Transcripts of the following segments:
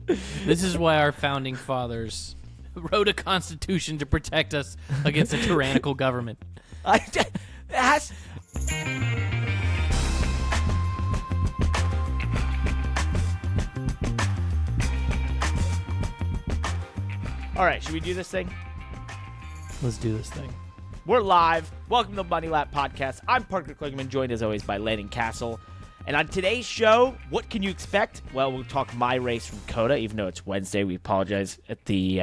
This is why our founding fathers wrote a constitution to protect us against a tyrannical government. All right, should we do this thing? Let's do this thing. We're live. Welcome to the Money Lap Podcast. I'm Parker Kligerman, joined as always by Landon Cassill. And on today's show, what can you expect? Well, we'll talk my race from COTA, even though it's Wednesday. We apologize at we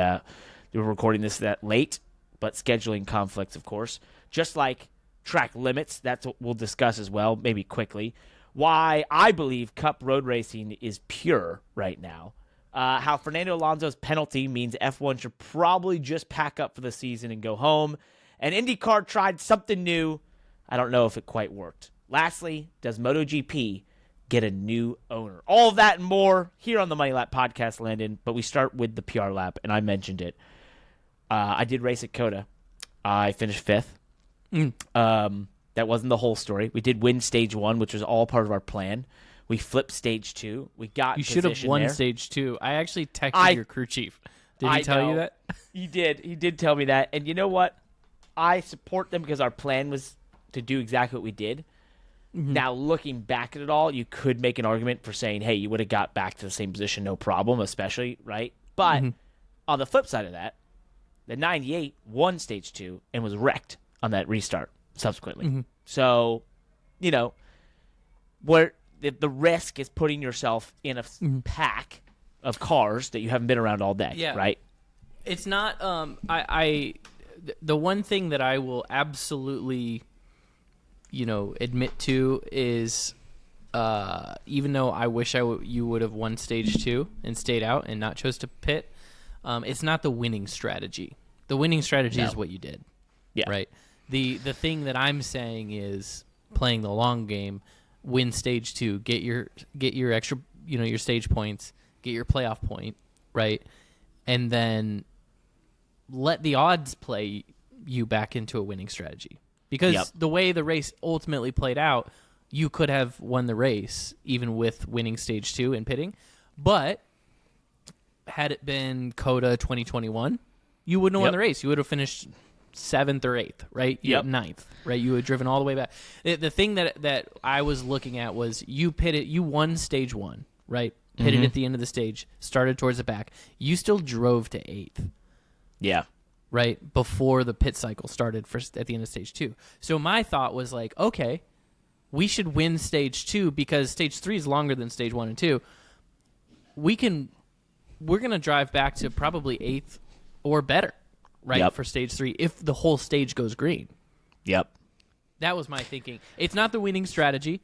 were recording this that late, but scheduling conflicts, of course. Just like track limits, that's what we'll discuss as well, maybe quickly. Why I believe Cup road racing is pure right now. How Fernando Alonso's penalty means F1 should probably just pack up for the season and go home. And IndyCar tried something new. I don't know if it quite worked. Lastly, does MotoGP get a new owner? All of that and more here on the Money Lap Podcast, Landon. But we start with the PR lap, and I mentioned it. I did race at COTA. I finished 5th. That wasn't the whole story. We did win Stage 1, which was all part of our plan. We flipped Stage 2. We got You should have won there. Stage 2. I actually texted your crew chief. Did he tell you that? He did. He did tell me that. And you know what? I support them because our plan was to do exactly what we did. Mm-hmm. Now, looking back at it all, you could make an argument for saying, hey, you would have got back to the same position, no problem, especially, right? But on the flip side of that, the 98 won Stage 2 and was wrecked on that restart subsequently. Mm-hmm. So, you know, where the risk is putting yourself in a pack of cars that you haven't been around all day, right? It's not the one thing that I will absolutely, admit to is even though I wish you would have won Stage 2 and stayed out and not chose to pit, it's not the winning strategy. The winning strategy is what you did. Yeah. Right? The thing that I'm saying is playing the long game, win Stage 2, get your extra, your stage points, get your playoff point, right? And then let the odds play you back into a winning strategy. Because the way the race ultimately played out, you could have won the race even with winning Stage 2 and pitting. But had it been COTA 2021, you wouldn't have won the race. You would have finished 7th or 8th, right? You had 9th, right? You had driven all the way back. The thing that I was looking at was you won Stage 1, right? Pitted at the end of the stage, started towards the back. You still drove to 8th. Yeah. Right? Before the pit cycle started at the end of Stage 2. So my thought was like, okay, we should win Stage 2 because Stage 3 is longer than Stage 1 and 2. We're going to drive back to probably 8th or better, right, for Stage 3 if the whole stage goes green. Yep. That was my thinking. It's not the winning strategy.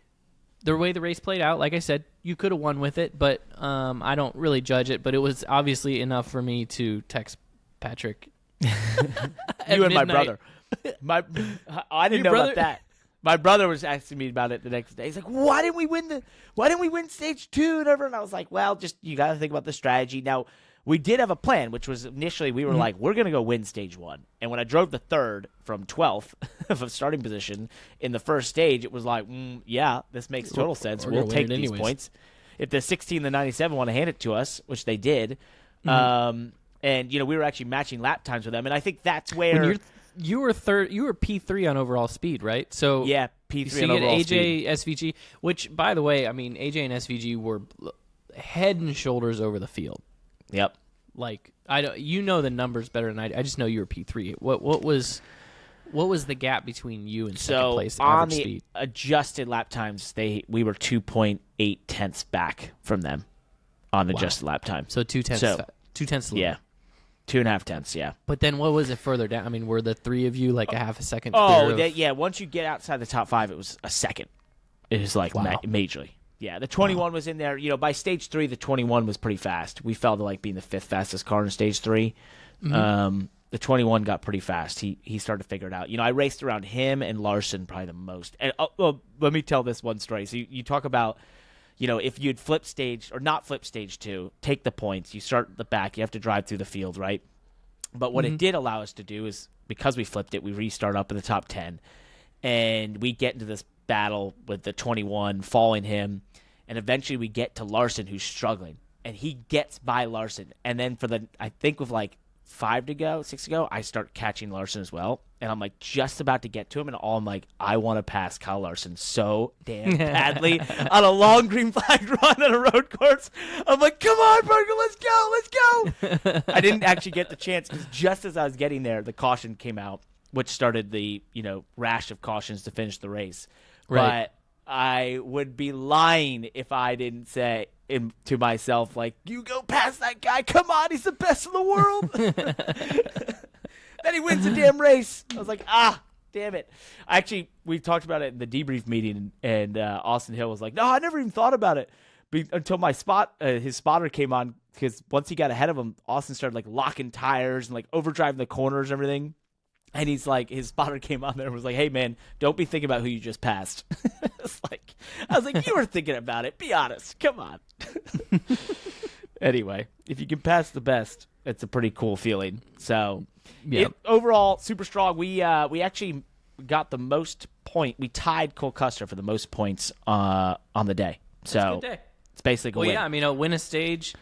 The way the race played out, like I said, you could have won with it, but I don't really judge it. But it was obviously enough for me to text Patrick. You and my brother. I didn't know about that. My brother was asking me about it the next day. He's like, "Why didn't we win Stage 2?" And I was like, "Well, just you got to think about the strategy." Now, we did have a plan, which was initially we were like, we're going to go win Stage 1. And when I drove the 3rd from 12th of a starting position in the first stage, it was like, yeah, this makes total sense. We'll take these points. If the 16 and the 97 want to hand it to us, which they did, and, we were actually matching lap times with them. And I think that's where you were P3 on overall speed, right? So yeah, P3 so on you overall get AJ, speed. SVG, which, by the way, I mean, AJ and SVG were head and shoulders over the field. Yep. Like the numbers better than I just know you were P3. What was the gap between you and second place on average the speed? Adjused lap times, we were 2.8 tenths back from them on adjusted lap time. So 2 tenths. 2 tenths. Yeah. 2.5 tenths. Yeah. But then what was it further down? I mean, were the three of you like a half a second? Once you get outside the top 5, it was a second. It was like majorly. Yeah, the 21 was in there. By Stage 3, the 21 was pretty fast. We fell to like being the 5th fastest car in Stage 3. The 21 got pretty fast. He started to figure it out. I raced around him and Larson probably the most. And let me tell this one story. So you talk about, if you'd flip stage or not flip Stage 2, take the points. You start at the back. You have to drive through the field, right? But what it did allow us to do is, because we flipped it, we restart up in the top 10. And we get into this battle with the 21, following him. And eventually we get to Larson, who's struggling. and he gets by Larson. And then I think with like 6 to go, I start catching Larson as well. And I'm like just about to get to him, and I'm like, I want to pass Kyle Larson so damn badly on a long green flag run on a road course. I'm like, come on, Parker, let's go. I didn't actually get the chance because just as I was getting there, the caution came out, which started the rash of cautions to finish the race. Right. But I would be lying if I didn't say to myself, like, you go past that guy. Come on, he's the best in the world. Then he wins the damn race. I was like, damn it. We talked about it in the debrief meeting, and Austin Hill was like, no, I never even thought about it until his spotter came on, because once he got ahead of him, Austin started like locking tires and like overdriving the corners and everything. And he's like, his spotter came on there and was like, hey, man, don't be thinking about who you just passed. I was like, you were thinking about it. Be honest. Come on. Anyway, if you can pass the best, it's a pretty cool feeling. So, overall, super strong. We actually got the most We tied Cole Custer for the most points on the day. So, That's a good day. It's basically a win. Yeah, I mean, win a stage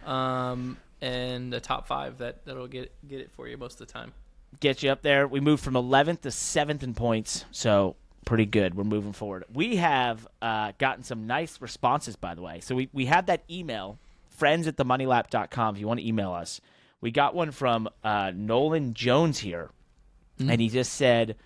and a top 5, that'll get it for you most of the time. Get you up there. We moved from 11th to 7th in points, so pretty good. We're moving forward. We have gotten some nice responses, by the way. So we had that email, friends@themoneylap.com, if you want to email us. We got one from Nolan Jones here, and he just said,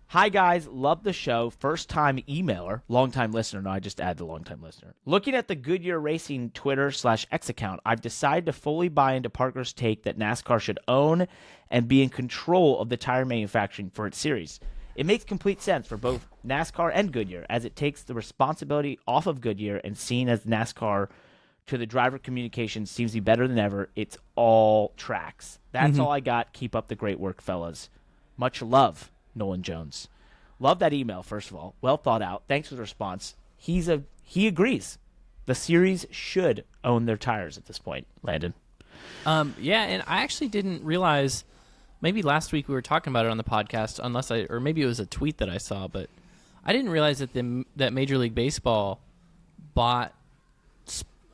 hi, guys. Love the show. First-time emailer. Long-time listener. No, I just add the long-time listener. Looking at the Goodyear Racing Twitter/X account, I've decided to fully buy into Parker's take that NASCAR should own and be in control of the tire manufacturing for its series. It makes complete sense for both NASCAR and Goodyear, as it takes the responsibility off of Goodyear, and seen as NASCAR to the driver communication seems to be better than ever. It's all tracks. That's all I got. Keep up the great work, fellas. Much love, Nolan Jones. Love that email, first of all. Well thought out. Thanks for the response. He agrees. The series should own their tires at this point, Landon. Yeah, and I actually didn't realize, maybe last week we were talking about it on the podcast, or maybe it was a tweet that I saw, but I didn't realize that Major League Baseball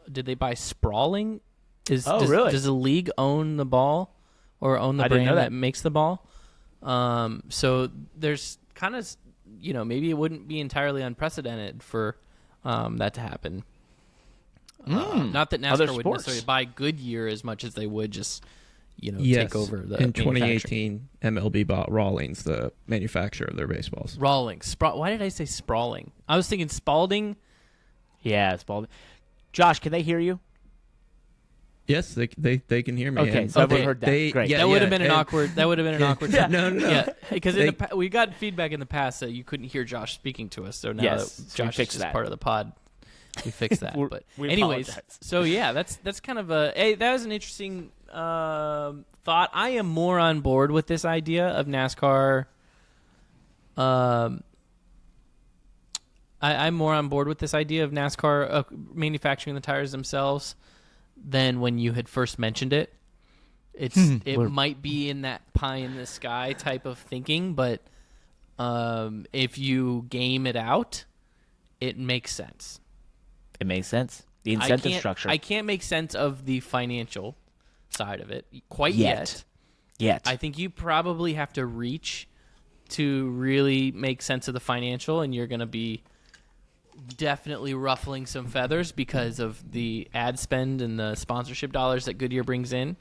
did they buy Sprawling? Really? Does the league own the ball or own the brand that makes the ball? So there's kind of, maybe it wouldn't be entirely unprecedented for that to happen. Not that NASCAR would necessarily buy Goodyear as much as they would just, take over the in 2018, MLB bought Rawlings, the manufacturer of their baseballs. Rawlings. Why did I say Sprawling? I was thinking Spalding. Yeah, Spalding. Josh, can they hear you? Yes, they can hear me. Okay, so everyone heard that. Great. That would have been an awkward. That would have been an awkward. Yeah, no. Yeah, because we got feedback in the past that you couldn't hear Josh speaking to us. So now that Josh is just part of the pod, we fixed that. But anyways, apologize. So yeah, that's kind of that was an interesting thought. I am more on board with this idea of NASCAR. I'm more on board with this idea of NASCAR manufacturing the tires themselves than when you had first mentioned it. It might be in that pie in the sky type of thinking, but if you game it out, it makes sense. It makes sense. The incentive structure. I can't make sense of the financial side of it quite yet. I think you probably have to reach to really make sense of the financial, and you're going to be definitely ruffling some feathers because of the ad spend and the sponsorship dollars that Goodyear brings in.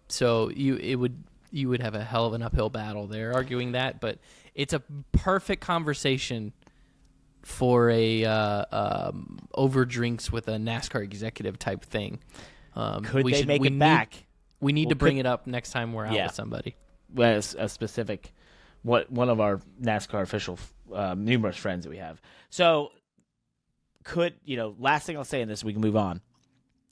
So you would have a hell of an uphill battle there arguing that, but it's a perfect conversation for a over drinks with a NASCAR executive type thing. Could they make it back? We need to bring it up next time we're out with somebody. Well, a specific, one of our NASCAR official numerous friends that we have. So last thing I'll say in this, we can move on.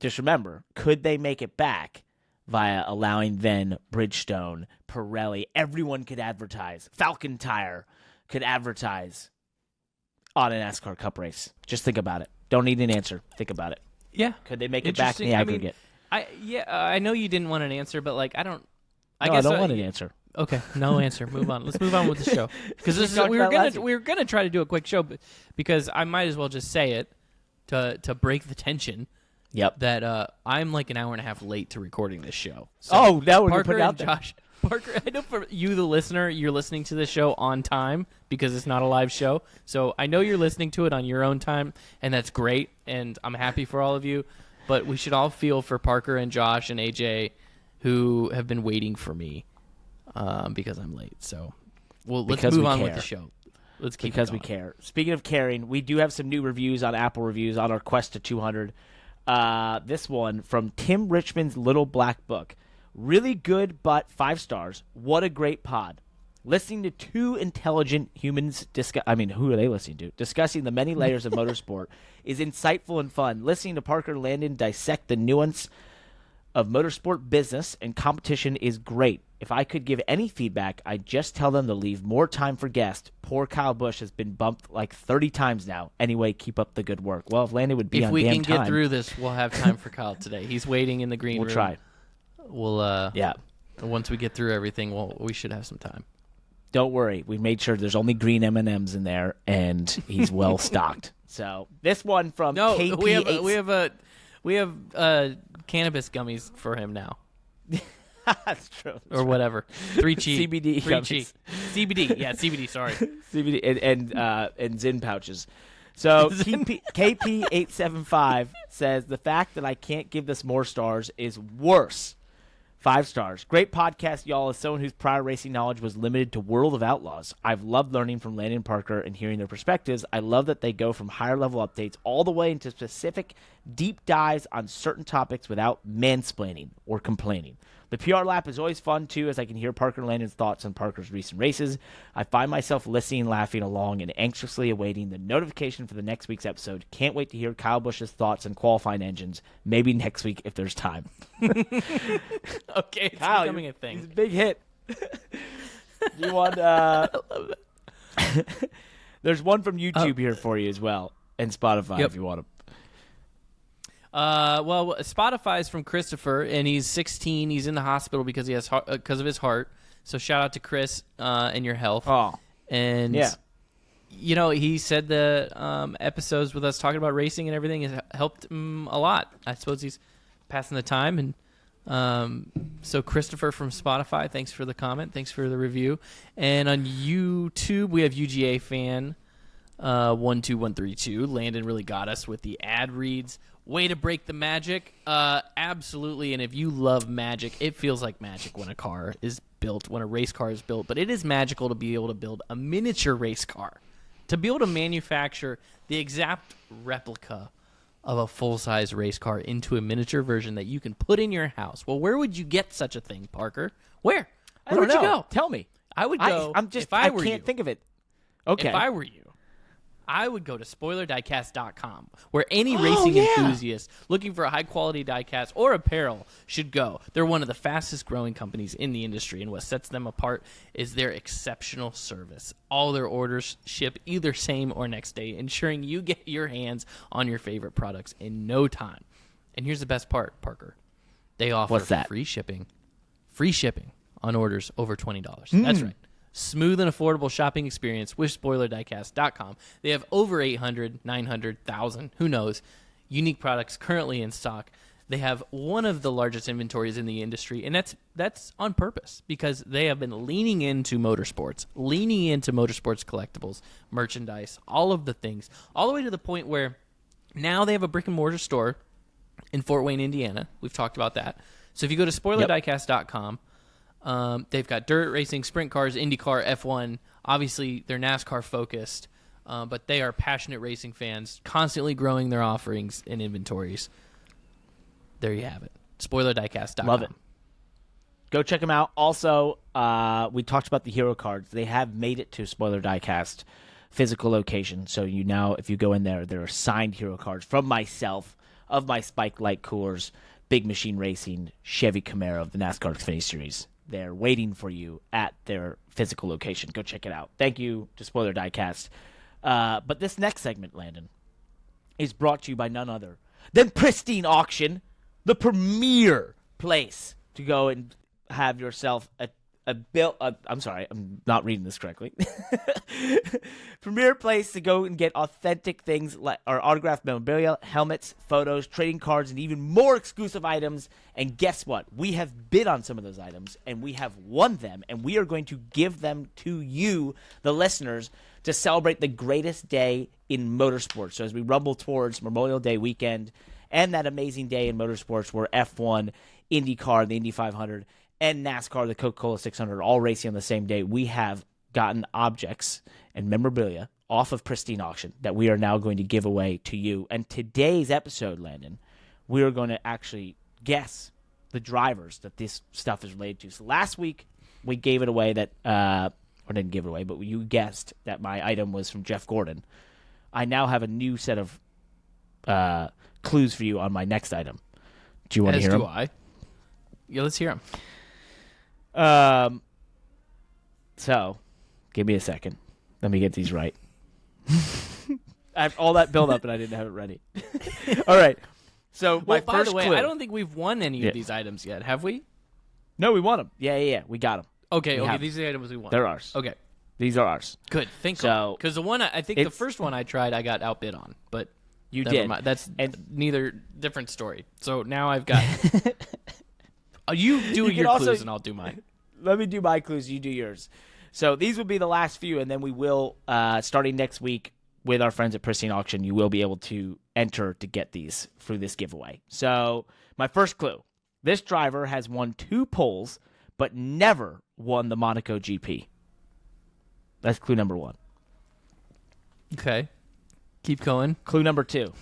Just remember, could they make it back via allowing then Bridgestone, Pirelli, everyone could advertise. Falcon Tire could advertise on a NASCAR Cup race. Just think about it. Don't need an answer. Think about it. Yeah. Could they make it back in the aggregate? I know you didn't want an answer, but I don't want an answer. Okay, no answer. Move on. Let's move on with the show because we were gonna try to do a quick show, because I might as well just say it to break the tension. Yep. that I'm like an hour and a half late to recording this show. So Oh, now we're going to Parker put it out and there. Josh. Parker, I know for you, the listener, you're listening to the show on time because it's not a live show. So I know you're listening to it on your own time, and that's great, and I'm happy for all of you. But we should all feel for Parker and Josh and AJ, who have been waiting for me because I'm late. So let's Because move we on with care. the show. Let's keep Because it we going. care. Speaking of caring, we do have some new reviews on Apple Reviews on our quest to 200. This one from Tim Richmond's Little Black Book. Really good, but 5 stars. What a great pod. Listening to two intelligent humans who are they listening to? Discussing the many layers of motorsport is insightful and fun. Listening to Parker and Landon dissect the nuance of motorsport business and competition is great. If I could give any feedback, I'd just tell them to leave more time for guests. Poor Kyle Busch has been bumped like 30 times now. Anyway, keep up the good work. Well, if Landon would be If on we damn can time, get through this, we'll have time for Kyle today. He's waiting in the green room. we'll try. We'll Yeah. once we get through everything, we should have some time. Don't worry. We made sure there's only green M&Ms in there, and he's well stocked. So this one from No, KP8. we have cannabis gummies for him now, That's true. or whatever. 3G CBD 3G gummies. CBD. Yeah, CBD. Sorry. CBD and Zyn pouches. So KP875 says the fact that I can't give this more stars is worse. 5 stars. Great podcast, y'all. As someone whose prior racing knowledge was limited to World of Outlaws, I've loved learning from Landon and Parker and hearing their perspectives. I love that they go from higher level updates all the way into specific deep dives on certain topics without mansplaining or complaining. The PR lap is always fun, too, as I can hear Parker and Landon's thoughts on Parker's recent races. I find myself listening, laughing along, and anxiously awaiting the notification for the next week's episode. Can't wait to hear Kyle Busch's thoughts on qualifying engines. Maybe next week if there's time. Okay, it's Kyle, becoming a It's thing. a big hit. You want? There's one from YouTube here for you as well, and Spotify Yep. if you want to. Well, Spotify's from Christopher, and he's 16. He's in the hospital because he has because of his heart. So shout out to Chris and your health. Oh, And yeah. you know, he said the episodes with us talking about racing and everything has helped him a lot. I suppose he's passing the time. And so Christopher from Spotify, thanks for the comment. Thanks for the review. And on YouTube, we have UGA fan 12132. Landon really got us with the ad reads. Way to break the magic. Absolutely. And if you love magic, it feels like magic when a car is built, when a race car is built. But it is magical to be able to build a miniature race car, to be able to manufacture the exact replica of a full-size race car into a miniature version that you can put in your house. Well, where would you get such a thing, Parker? Where? I Where don't would know. you go? Tell me. I would go. I'm just. if I can't were you, think of it. Okay. If I were you, I would go to spoilerdiecast.com, where any racing enthusiast looking for a high-quality diecast or apparel should go. They're one of the fastest-growing companies in the industry, and what sets them apart is their exceptional service. All their orders ship either same or next day, ensuring you get your hands on your favorite products in no time. And here's the best part, Parker. They offer What's that? free shipping on orders over $20. That's right. Smooth and affordable shopping experience with SpoilerDiecast.com. They have over 800, 900, 1,000, who knows, unique products currently in stock. They have one of the largest inventories in the industry, and that's on purpose because they have been leaning into motorsports collectibles, merchandise, all of the things, all the way to the point where now they have a brick-and-mortar store in Fort Wayne, Indiana. We've talked about that. So if you go to SpoilerDiecast.com, they've got dirt racing, sprint cars, IndyCar, F1. Obviously, they're NASCAR focused, but they are passionate racing fans, constantly growing their offerings and inventories. There you have it. SpoilerDiecast.com. Love it. Go check them out. Also, we talked about the hero cards. They have made it to Spoiler Diecast physical location. So you now, if you go in there, there are signed hero cards from myself of my Spike Light Coors, Big Machine Racing, Chevy Camaro of the NASCAR Xfinity Series. They're waiting for you at their physical location. Go check it out. Thank you to Spoiler Diecast. But this next segment, Landon, is brought to you by none other than Pristine Auction, the premier place to go and have yourself I'm sorry, I'm not reading this correctly. Premier place to go and get authentic things like our autographed memorabilia, helmets, photos, trading cards, and even more exclusive items. And guess what? We have bid on some of those items, and we have won them, and we are going to give them to you, the listeners, to celebrate the greatest day in motorsports. So as we rumble towards Memorial Day weekend and that amazing day in motorsports where F1, IndyCar, the Indy 500, and NASCAR, the Coca-Cola 600, all racing on the same day, we have gotten objects and memorabilia off of Pristine Auction that we are now going to give away to you. And today's episode, Landon, we are going to actually guess the drivers that this stuff is related to. So last week, we gave it away that, or didn't give it away, but you guessed that my item was from Jeff Gordon. I now have a new set of clues for you on my next item. Do you want to hear them? As do I. Yeah, let's hear them. So, give me a second. Let me get these right. I have all that build up and I didn't have it ready. All right. So, Well, my by first the way, clue. I don't think we've won any Yeah. of these items yet, have we? No, we won them. Yeah. We got them. Okay, We have these are the items we won. They're ours. Okay, These are ours. good. Think So, because the one I think the it's- first one I tried, I got outbid on, but You never did. mind. That's And- neither different story. So now I've got. You do You can your also- clues and I'll do mine. Let me do my clues. You do yours. So these will be the last few, and then we will, starting next week with our friends at Pristine Auction, you will be able to enter to get these through this giveaway. So my first clue. This driver has won 2 poles, but never won the Monaco GP. That's clue number 1. Okay, keep going. Clue number 2.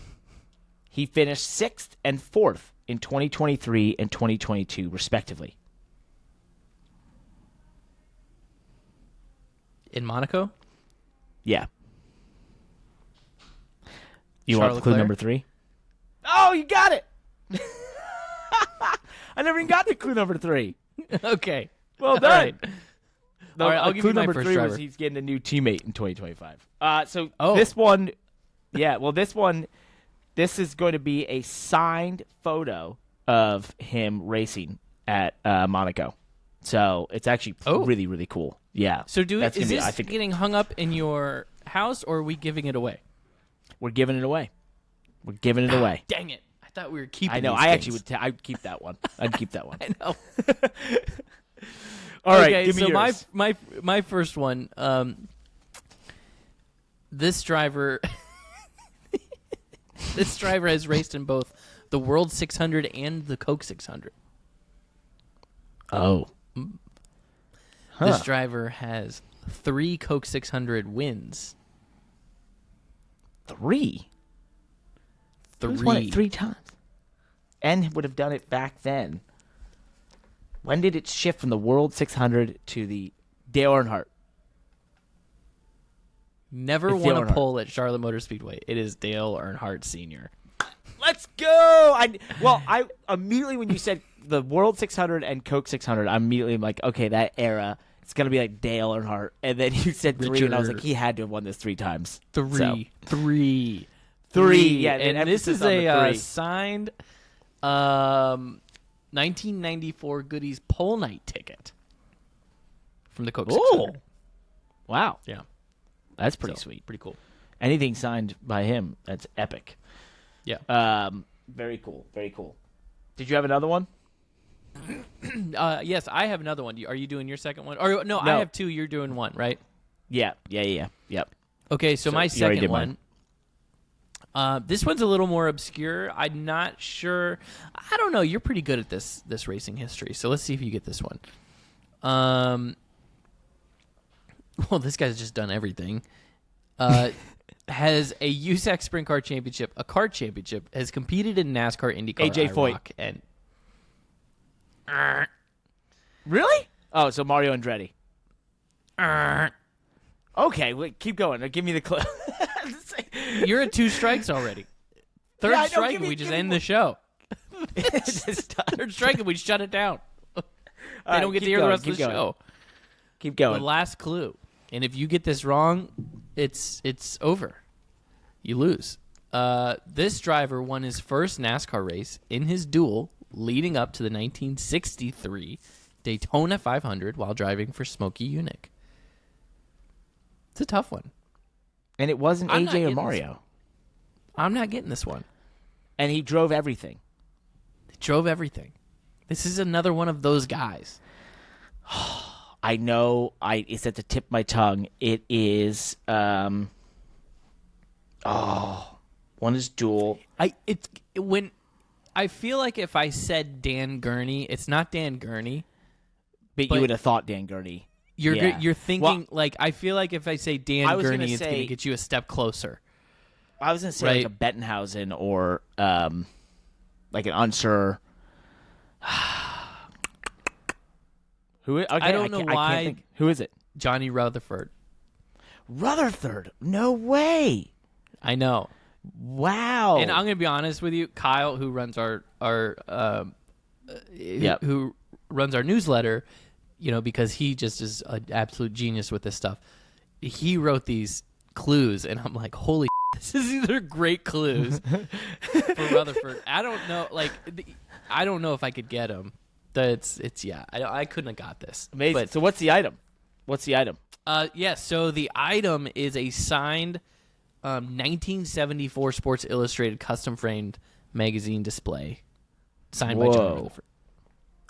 He finished 6th and 4th in 2023 and 2022, respectively. In Monaco, Yeah. You Charles want clue Leclerc? number 3? Oh, you got it! I never even got to clue number 3. okay. Well All done. right. No, All right, I'll give clue you my number first 3 driver. was he's getting a new teammate in 2025. So Oh. this one, this is going to be a signed photo of him racing at Monaco. So it's actually Oh. really, really cool. Yeah. So That's is gonna be- this I think getting hung up in your house, or are we giving it away? we're giving it away. We're giving it away. Dang it! I thought we were keeping. I know. these I things. actually would. I'd keep that one. I'd keep that one. I know. All right. Okay, Give me so yours. my first one. This driver, this driver has raced in both the World 600 and the Coke 600. Oh. This driver has 3 Coke 600 wins. 3. Who's won it 3 times? And would have done it back then. When did it shift from the World 600 to the Dale Earnhardt? Never It's won Dale a Earnhardt. pole at Charlotte Motor Speedway. It is Dale Earnhardt Sr. Let's go! I immediately when you said the World 600 and Coke 600, I immediately am like, okay, that era, it's gonna be like Dale Earnhardt. And then you said 3, and I was like, he had to have won this 3 times. Three. Three, yeah, And an this is emphasis on the a 3. signed 1994 Goodies pole night ticket from the Coke Oh, 600. wow, Yeah, that's pretty So, sweet. pretty cool. Anything signed by him, that's epic. Yeah. Very cool. Very cool. Did you have another one? Yes, I have another one. Are you doing your second one? Or no, I No. have 2. You're doing 1, right? Yeah. Yep. Okay, so my you already second did one. This one's a little more obscure. I'm not sure. I don't know. You're pretty good at this racing history. So let's see if you get this one. Well, this guy's just done everything. Has a USAC Sprint Car Championship, a kart championship, has competed in NASCAR, IndyCar, AJ Foyt. IROC, and Really? Oh, so Mario Andretti. Okay, wait, keep going. Give me the clue. you're at 2 strikes already. Third Yeah, I know, strike, give and me- we just give me end more. the show. Just stop. Third strike, and we shut it down. All They right, don't get to keep hear the going, rest of keep the going. show. Keep The going. last clue, and if you get this wrong, it's over. You lose. This driver won his first NASCAR race in his duel leading up to the 1963 Daytona 500 while driving for Smokey Yunick. It's a tough one. And it wasn't I'm not AJ or getting Mario. I'm not getting this one. And he drove everything. He drove everything. This is another one of those guys. I know. It's at the tip of my tongue. It is. One is dual. I feel like if I said Dan Gurney, it's not Dan Gurney. But you would have thought Dan Gurney. You're thinking, Well, I feel like if I say Dan Gurney, it's going to get you a step closer. I was going to say like a Bettenhausen or like an unsure. Who? Okay, I don't know why. I can't think. Who is it? Johnny Rutherford. Rutherford? No way. I know. Wow. And I'm going to be honest with you, Kyle, who runs our who runs our newsletter, because he just is an absolute genius with this stuff. He wrote these clues, and I'm like, holy these are great clues for Rutherford. I don't know, I don't know if I could get him. I couldn't have got this. Amazing. But, so what's the item? So the item is a signed 1974 Sports Illustrated custom framed magazine display signed by John Rutherford.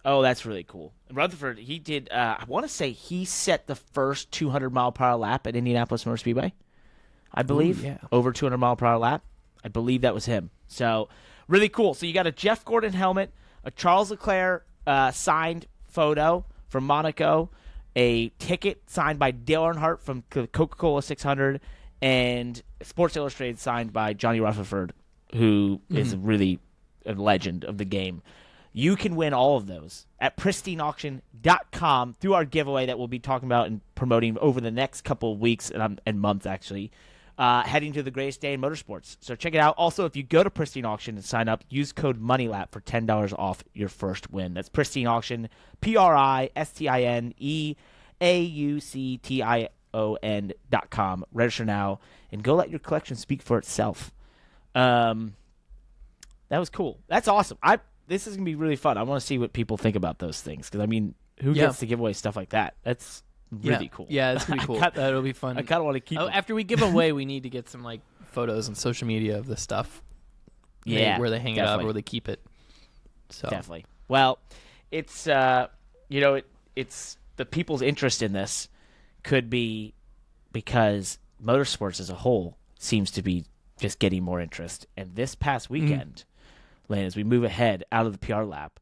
Oh, that's really cool. Rutherford, he did, I want to say he set the first 200-mile-per-hour lap at Indianapolis Motor Speedway, I believe. Ooh, yeah. Over 200-mile-per-hour lap. I believe that was him. So, really cool. So, you got a Jeff Gordon helmet, a Charles Leclerc signed photo from Monaco, a ticket signed by Dale Earnhardt from Coca-Cola 600, and Sports Illustrated signed by Johnny Rutherford, who is really a legend of the game. You can win all of those at pristineauction.com through our giveaway that we'll be talking about and promoting over the next couple of weeks and months, actually, heading to the greatest day in motorsports. So check it out. Also, if you go to Pristine Auction and sign up, use code MONEYLAP for $10 off your first win. That's Pristine Auction, PRISTINEAUCTION.com. Register now and go let your collection speak for itself. That was cool. That's awesome. This is going to be really fun. I want to see what people think about those things. Because, who gets to give away stuff like that? That's really cool. Yeah, it's going to be cool. That'll be fun. I kind of want to keep them. After we give them away, we need to get some photos on social media of this stuff. Yeah. Where they hang it up or where they keep it. So Definitely. Well, it's, it's the people's interest in this could be because motorsports as a whole seems to be just getting more interest. And this past weekend, Lane, as we move ahead out of the PR lap,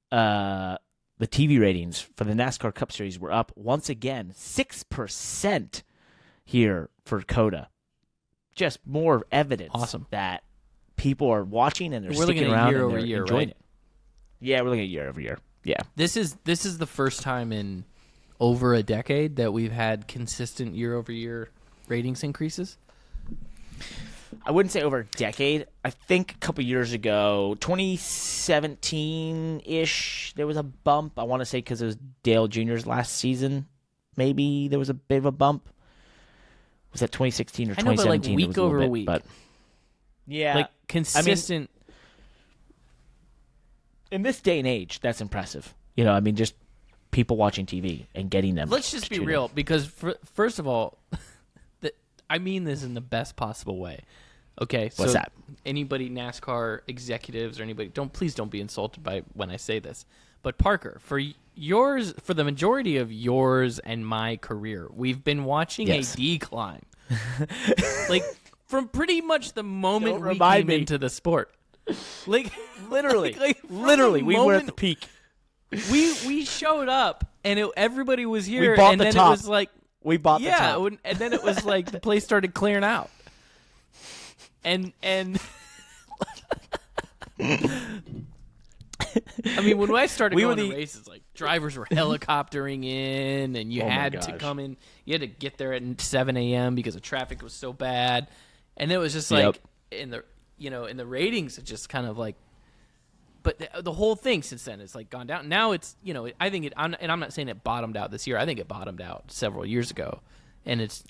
the TV ratings for the NASCAR Cup Series were up once again 6% here for COTA. Just more evidence that people are watching and they're sticking around and they're enjoying it. Yeah, we're looking at year over year. Yeah, this is the first time in over a decade that we've had consistent year over year ratings increases. I wouldn't say over a decade. I think a couple years ago, 2017-ish, there was a bump. I want to say because it was Dale Jr.'s last season. Maybe there was a bit of a bump. Was that 2016 or 2017? I know, but week over week. But yeah. Consistent. In this day and age, that's impressive. Just people watching TV and getting them. Let's just be real, because first of all, I mean this in the best possible way. Okay, so what's that? Anybody, NASCAR executives or anybody, please don't be insulted by when I say this. But Parker, for the majority of yours and my career, we've been watching a decline. From pretty much the moment we came into the sport. Literally, we were at the peak. We showed up and everybody was here, we and then top. It was like we bought the top. And then it was like the place started clearing out. And when I started going to races, drivers were helicoptering in, and you had to come in. You had to get there at 7 a.m. because the traffic was so bad, and it was just in the ratings, it just kind of But the whole thing since then has gone down. Now it's I think I'm not saying it bottomed out this year. I think it bottomed out several years ago, and it's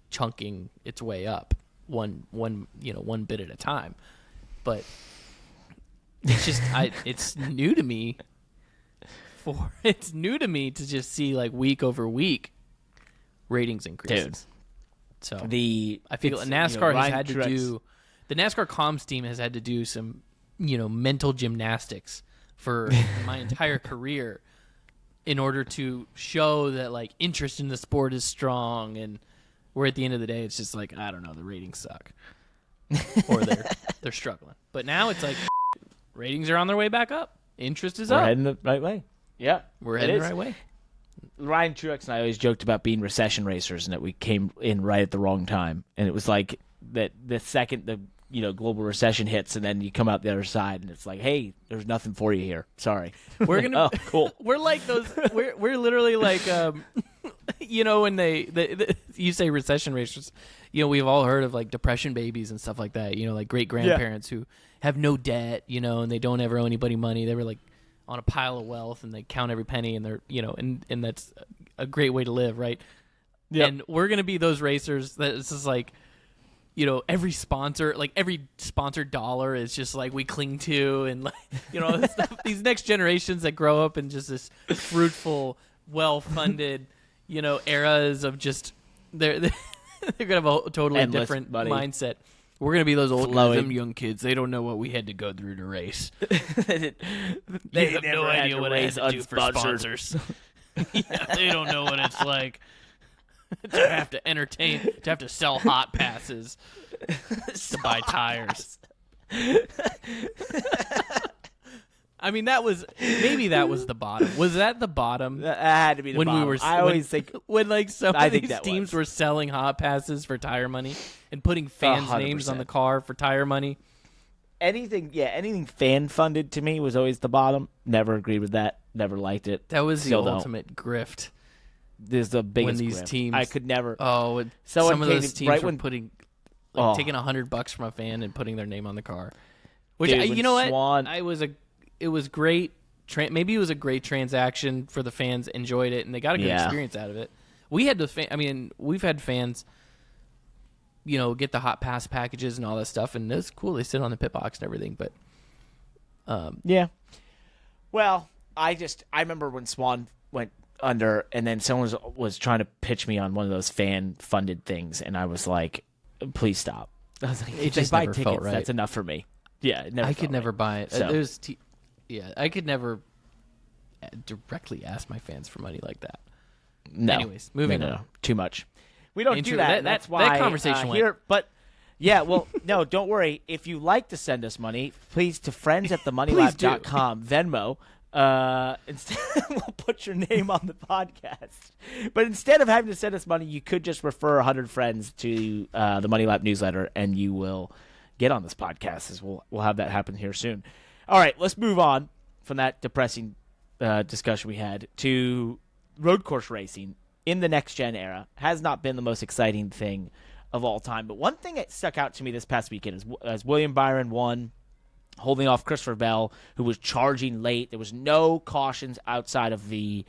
chunking its way up one bit at a time. But it's just it's new to me for it's new to me to just see like week over week ratings increases. Dude. So I feel it's, NASCAR has Ryan had to Truex- do the NASCAR comms team has had to do some mental gymnastics for my entire career in order to show that like interest in the sport is strong, and where at the end of the day it's just like, I don't know, the ratings suck or they're struggling. But now it's like ratings are on their way back up. Interest is We're up. heading the right way. Yeah, We're it heading the is. right way. Ryan Truex and I always joked about being recession racers and that we came in right at the wrong time. And it was like that the second the global recession hits, and then you come out the other side, and it's like, hey, there's nothing for you here. Sorry. We're gonna oh, cool. We're like those. We're literally like when they you say recession racers, we've all heard of like depression babies and stuff like that. Like great grandparents who have no debt, and they don't ever owe anybody money. They were like on a pile of wealth and they count every penny, and they're and that's a great way to live, right? Yep. And we're gonna be those racers that it's just like, every sponsor, like every sponsored dollar is just like we cling to, and like stuff, these next generations that grow up in just this fruitful, well-funded eras of just they're gonna have a totally Endless different money. mindset. We're gonna be those old Flowing. them young kids. They don't know what we had to go through to race. they have no idea what I had to do for sponsors. Yeah, they don't know what it's like to have to entertain, to have to sell hot passes to buy tires. I mean, maybe that was the bottom. Was that the bottom? That had to be the when bottom. we were, I always think when like some I of think these that teams was. were selling hot passes for tire money and putting fans' 100%. names on the car for tire money. anything fan funded to me was always the bottom. Never agreed with that. Never liked it. That was Still the don't. ultimate grift. This is the biggest When these grift. teams- I could never. Oh, Someone some of came those to- teams right were when- putting, Oh. taking $100 from a fan and putting their name on the car. Which Dude, when you know Swan- what? It was great. Maybe it was a great transaction for the fans. Enjoyed it and they got a good Yeah. experience out of it. We had we've had fans, get the hot pass packages and all that stuff, and it's cool. They sit on the pit box and everything, but Yeah. Well, I remember when Swan went under, and then someone was trying to pitch me on one of those fan funded things, and I was like, "Please stop." I was like, It "If they just buy never tickets, felt right. that's enough for me." Yeah, it never I felt could never right. buy it. So- I could never directly ask my fans for money like that. No. Anyways, moving No. on. Too much. We don't do Intro- that. that- and that's that why conversation went. here. But yeah, well, no, don't worry. If you like to send us money, please to friends@themoneylab.com Venmo. Instead, we'll put your name on the podcast. But instead of having to send us money, you could just refer 100 friends to the Money Lab newsletter, and you will get on this podcast. As we'll have that happen here soon. All right, let's move on from that depressing discussion we had to road course racing in the next gen era. Has not been the most exciting thing of all time, but one thing that stuck out to me this past weekend is as William Byron won, holding off Christopher Bell, who was charging late. There was no cautions outside of the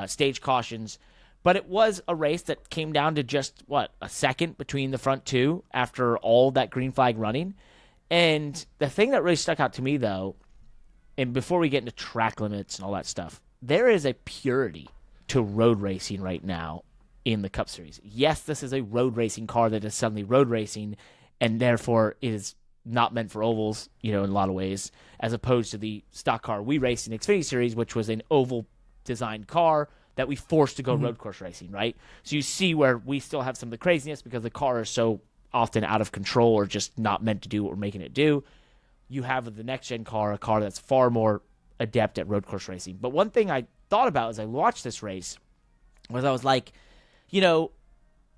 stage cautions, but it was a race that came down to just a second between the front two after all that green flag running. And the thing that really stuck out to me, though, and before we get into track limits and all that stuff, there is a purity to road racing right now in the Cup Series. Yes, this is a road racing car that is suddenly road racing, and therefore it is not meant for ovals, in a lot of ways, as opposed to the stock car we raced in Xfinity Series, which was an oval designed car that we forced to go road course racing, right? So you see where we still have some of the craziness because the car is so often out of control or just not meant to do what we're making it do. You have the next gen car, a car that's far more adept at road course racing. But one thing I thought about as I watched this race was I was like,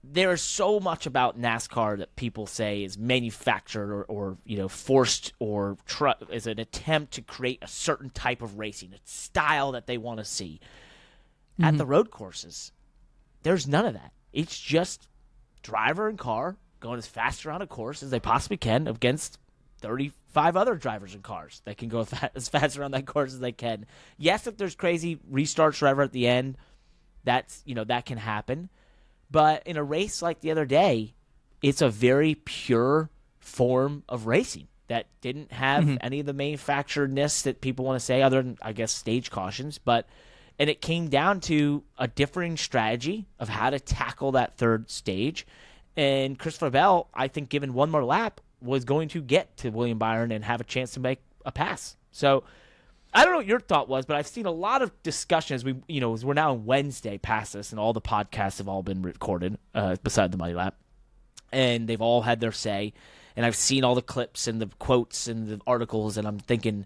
there is so much about NASCAR that people say is manufactured or forced or is an attempt to create a certain type of racing, a style that they want to see. At the road courses, there's none of that. It's just driver and car going as fast around a course as they possibly can against 35 other drivers and cars that can go as fast around that course as they can. Yes, if there's crazy restarts forever at the end, that's that can happen. But in a race like the other day, it's a very pure form of racing that didn't have any of the manufacturedness that people want to say, other than, I guess, stage cautions. And it came down to a differing strategy of how to tackle that third stage. And Christopher Bell, I think, given one more lap, was going to get to William Byron and have a chance to make a pass. So I don't know what your thought was, but I've seen a lot of discussion as we're now on Wednesday past this, and all the podcasts have all been recorded beside the Money Lap, and they've all had their say. And I've seen all the clips and the quotes and the articles, and I'm thinking,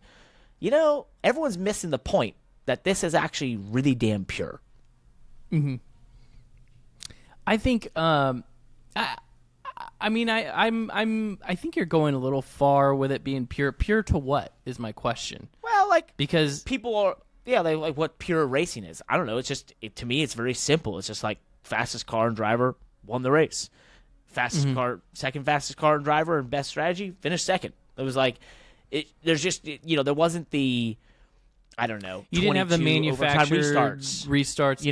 everyone's missing the point that this is actually really damn pure. Mm-hmm. I think, I think you're going a little far with it being pure. Pure to what is my question? Well, because people are, they like what pure racing is. I don't know. It's just, to me, it's very simple. It's just like fastest car and driver won the race. Fastest car, second fastest car and driver, and best strategy finished second. It was like, there wasn't the, I don't know. You didn't have the manufactured restarts.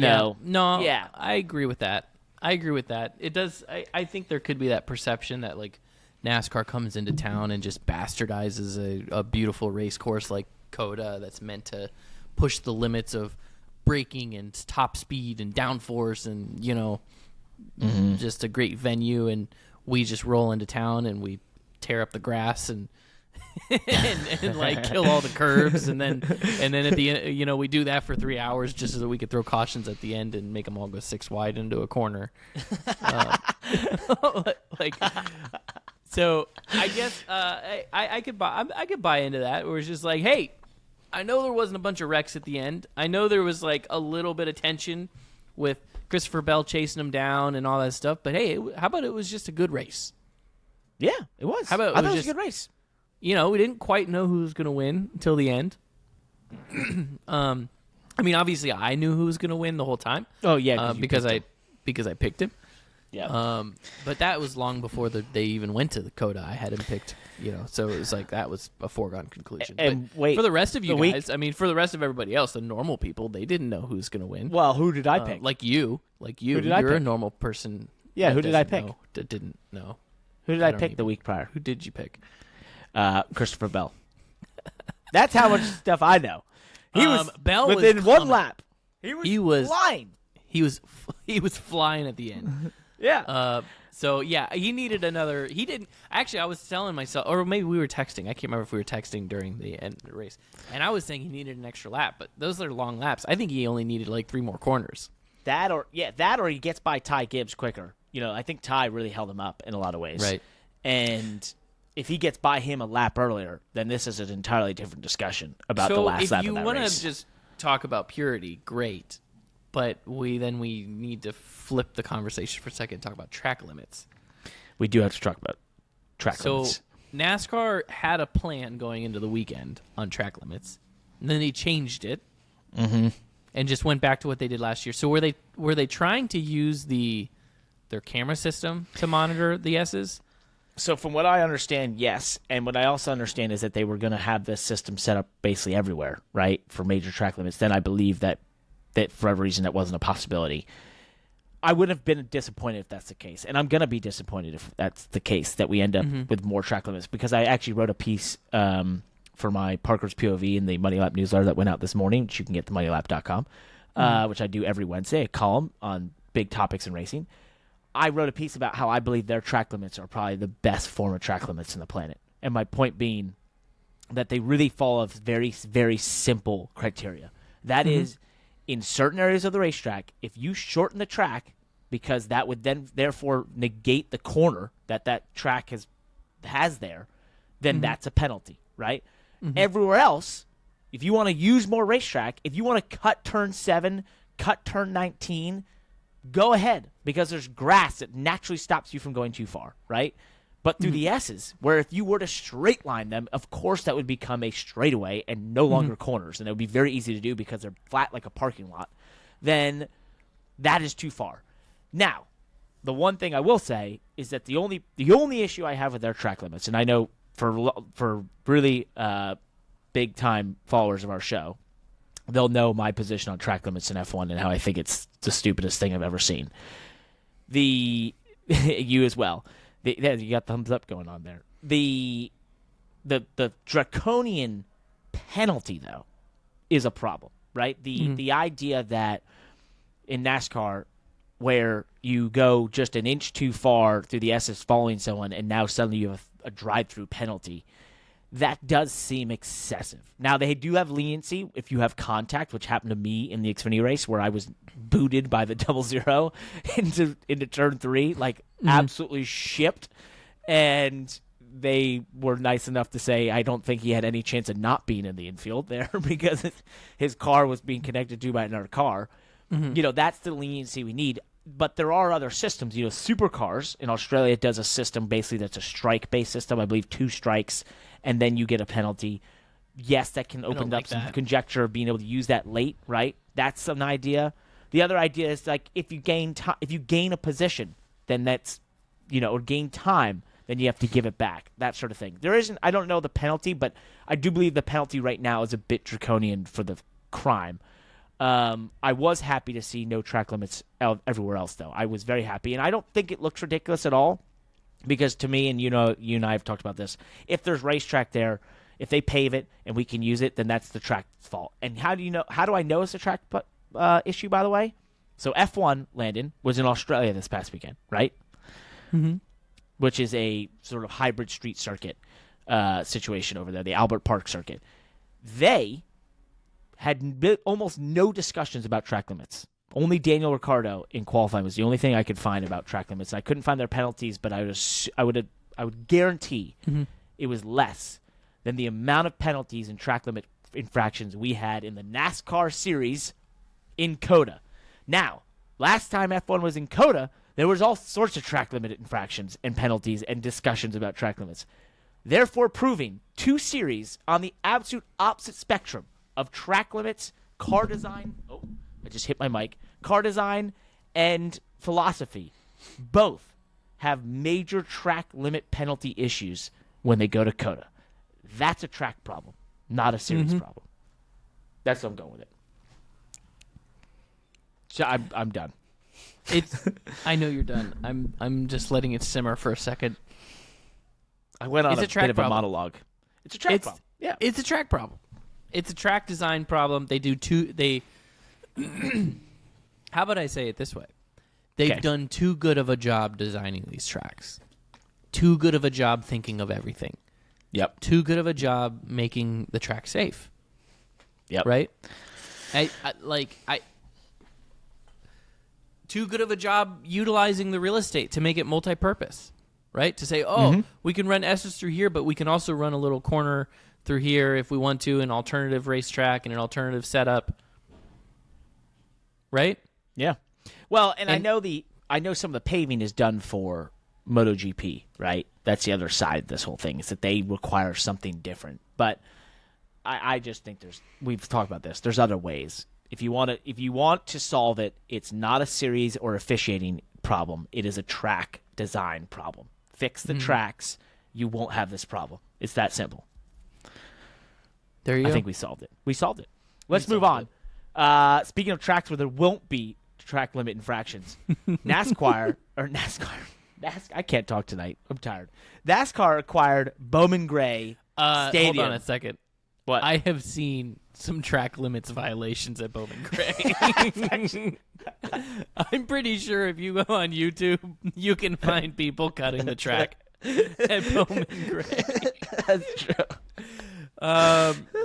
No. Yeah. I agree with that. It does. I think there could be that perception that like NASCAR comes into town and just bastardizes a beautiful race course like COTA that's meant to push the limits of braking and top speed and downforce and just a great venue, and we just roll into town and we tear up the grass and and like kill all the curbs, and then at the end, we do that for 3 hours just so that we could throw cautions at the end and make them all go 6 wide into a corner. So I guess I could buy into that. Where it's just like, hey, I know there wasn't a bunch of wrecks at the end. I know there was like a little bit of tension with Christopher Bell chasing him down and all that stuff. But hey, how about it was just a good race? Yeah, it was. How about I thought it was a good race? We didn't quite know who was going to win until the end. Obviously, I knew who was going to win the whole time. Oh yeah, because I picked him. Yeah. But that was long before they even went to the COTA. I had him picked. So it was like that was a foregone conclusion. And but wait, for the rest of you guys, for the rest of everybody else, the normal people, they didn't know who's going to win. Well, who did I pick? Like you. Who did I You're pick? a normal person. Yeah, who did I pick? That didn't know. Who did I pick the week prior? Who did you pick? Christopher Bell. That's how much stuff I know. He was Bell within one lap. He was flying. He was flying at the end. Yeah. So yeah, he needed another. He didn't actually. I was telling myself, or maybe we were texting. I can't remember if we were texting during the end of the race. And I was saying he needed an extra lap, but those are long laps. I think he only needed like 3 more corners. That or he gets by Ty Gibbs quicker. I think Ty really held him up in a lot of ways. Right. And if he gets by him a lap earlier, then this is an entirely different discussion about the last lap of that race. So if you want to just talk about purity, great. But we need to flip the conversation for a second and talk about track limits. We do have to talk about track limits. So NASCAR had a plan going into the weekend on track limits, and then they changed it and just went back to what they did last year. So were they trying to use their camera system to monitor the S's? So from what I understand, yes. And what I also understand is that they were going to have this system set up basically everywhere, right, for major track limits. Then I believe that for every reason that wasn't a possibility. I would have been disappointed if that's the case. And I'm going to be disappointed if that's the case, that we end up with more track limits, because I actually wrote a piece for my Parker's POV in the Money Lap newsletter that went out this morning, which you can get at themoneylap.com, which I do every Wednesday, a column on big topics in racing. I wrote a piece about how I believe their track limits are probably the best form of track limits on the planet. And my point being that they really follow very, very simple criteria. That is, in certain areas of the racetrack, if you shorten the track, because that would then therefore negate the corner that track has there, then that's a penalty, right? Everywhere else, if you want to use more racetrack, if you want to cut turn 7, cut turn 19, go ahead, because there's grass that naturally stops you from going too far, right? But through the S's, where if you were to straight line them, of course that would become a straightaway and no longer corners, and it would be very easy to do because they're flat like a parking lot, then that is too far. Now, the one thing I will say is that the only issue I have with their track limits, and I know for really big-time followers of our show, they'll know my position on track limits in F1 and how I think it's the stupidest thing I've ever seen. You as well. You got thumbs up going on there. the draconian penalty, though, is a problem, right? The idea that in NASCAR, where you go just an inch too far through the SS following someone, and now suddenly you have a drive-through penalty, that does seem excessive. Now, they do have leniency if you have contact, which happened to me in the Xfinity race, where I was booted by the 00 into turn 3, absolutely shipped, and they were nice enough to say I don't think he had any chance of not being in the infield there because his car was being connected to by another car. That's the leniency we need. But there are other systems. Supercars in Australia does a system basically that's a strike-based system. I believe 2 strikes, and then you get a penalty. Yes, that can open up some conjecture of being able to use that late, right? That's an idea. The other idea is if you gain a position, then that's or gain time, then you have to give it back. That sort of thing. I don't know the penalty, but I do believe the penalty right now is a bit draconian for the crime. I was happy to see no track limits everywhere else, though. I was very happy, and I don't think it looks ridiculous at all, because to me, and you and I have talked about this, if there's racetrack there, if they pave it and we can use it, then that's the track's fault. And how do I know it's a track issue, by the way? So F1, Landon, was in Australia this past weekend, right? Mm-hmm. Which is a sort of hybrid street circuit situation over there, the Albert Park circuit. They had almost no discussions about track limits. Only Daniel Ricciardo in qualifying was the only thing I could find about track limits. I couldn't find their penalties, but I would guarantee it was less than the amount of penalties and track limit infractions we had in the NASCAR series in COTA. Now, last time F1 was in COTA, there was all sorts of track limit infractions and penalties and discussions about track limits. Therefore proving 2 series on the absolute opposite spectrum of track limits, car design, I just hit my mic, car design, and philosophy, both have major track limit penalty issues when they go to COTA. That's a track problem, not a series problem. That's what I'm going with it. So I'm done. I know you're done. I'm just letting it simmer for a second. I went on a bit of a monologue. It's a track problem. Yeah. It's a track problem. It's a track design problem. How about I say it this way? They've done too good of a job designing these tracks. Too good of a job thinking of everything. Yep. Too good of a job making the track safe. Yep. Right? Too good of a job utilizing the real estate to make it multi-purpose. Right? To say, we can run S's through here, but we can also run a little corner through here if we want to, an alternative racetrack and an alternative setup. Right? Yeah. Well, and I know some of the paving is done for MotoGP, right? That's the other side of this whole thing, is that they require something different. But I just think we've talked about this. There's other ways. If you want to solve it, it's not a series or officiating problem. It is a track design problem. Fix the tracks, you won't have this problem. It's that simple. There you go. I think we solved it. Let's move on. Speaking of tracks where there won't be track limit infractions, NASCAR. I can't talk tonight. I'm tired. NASCAR acquired Bowman Gray Stadium. Hold on a second. What? I have seen some track limits violations at Bowman Gray. I'm pretty sure if you go on YouTube, you can find people cutting the track at Bowman Gray. That's true.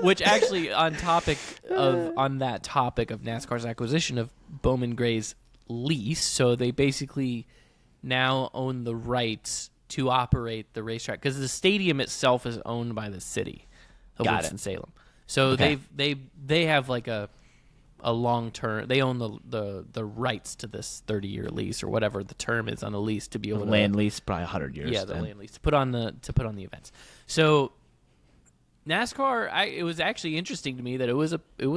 Which actually, on that topic of NASCAR's acquisition of Bowman Gray's lease, so they basically now own the rights to operate the racetrack, because the stadium itself is owned by the city of Winston-Salem. So they have like a long term. They own the rights to this 30-year lease or whatever the term is on the lease to be able to land lease, probably 100 years. Yeah, the land lease to put on the events. So NASCAR, it was actually interesting to me that it was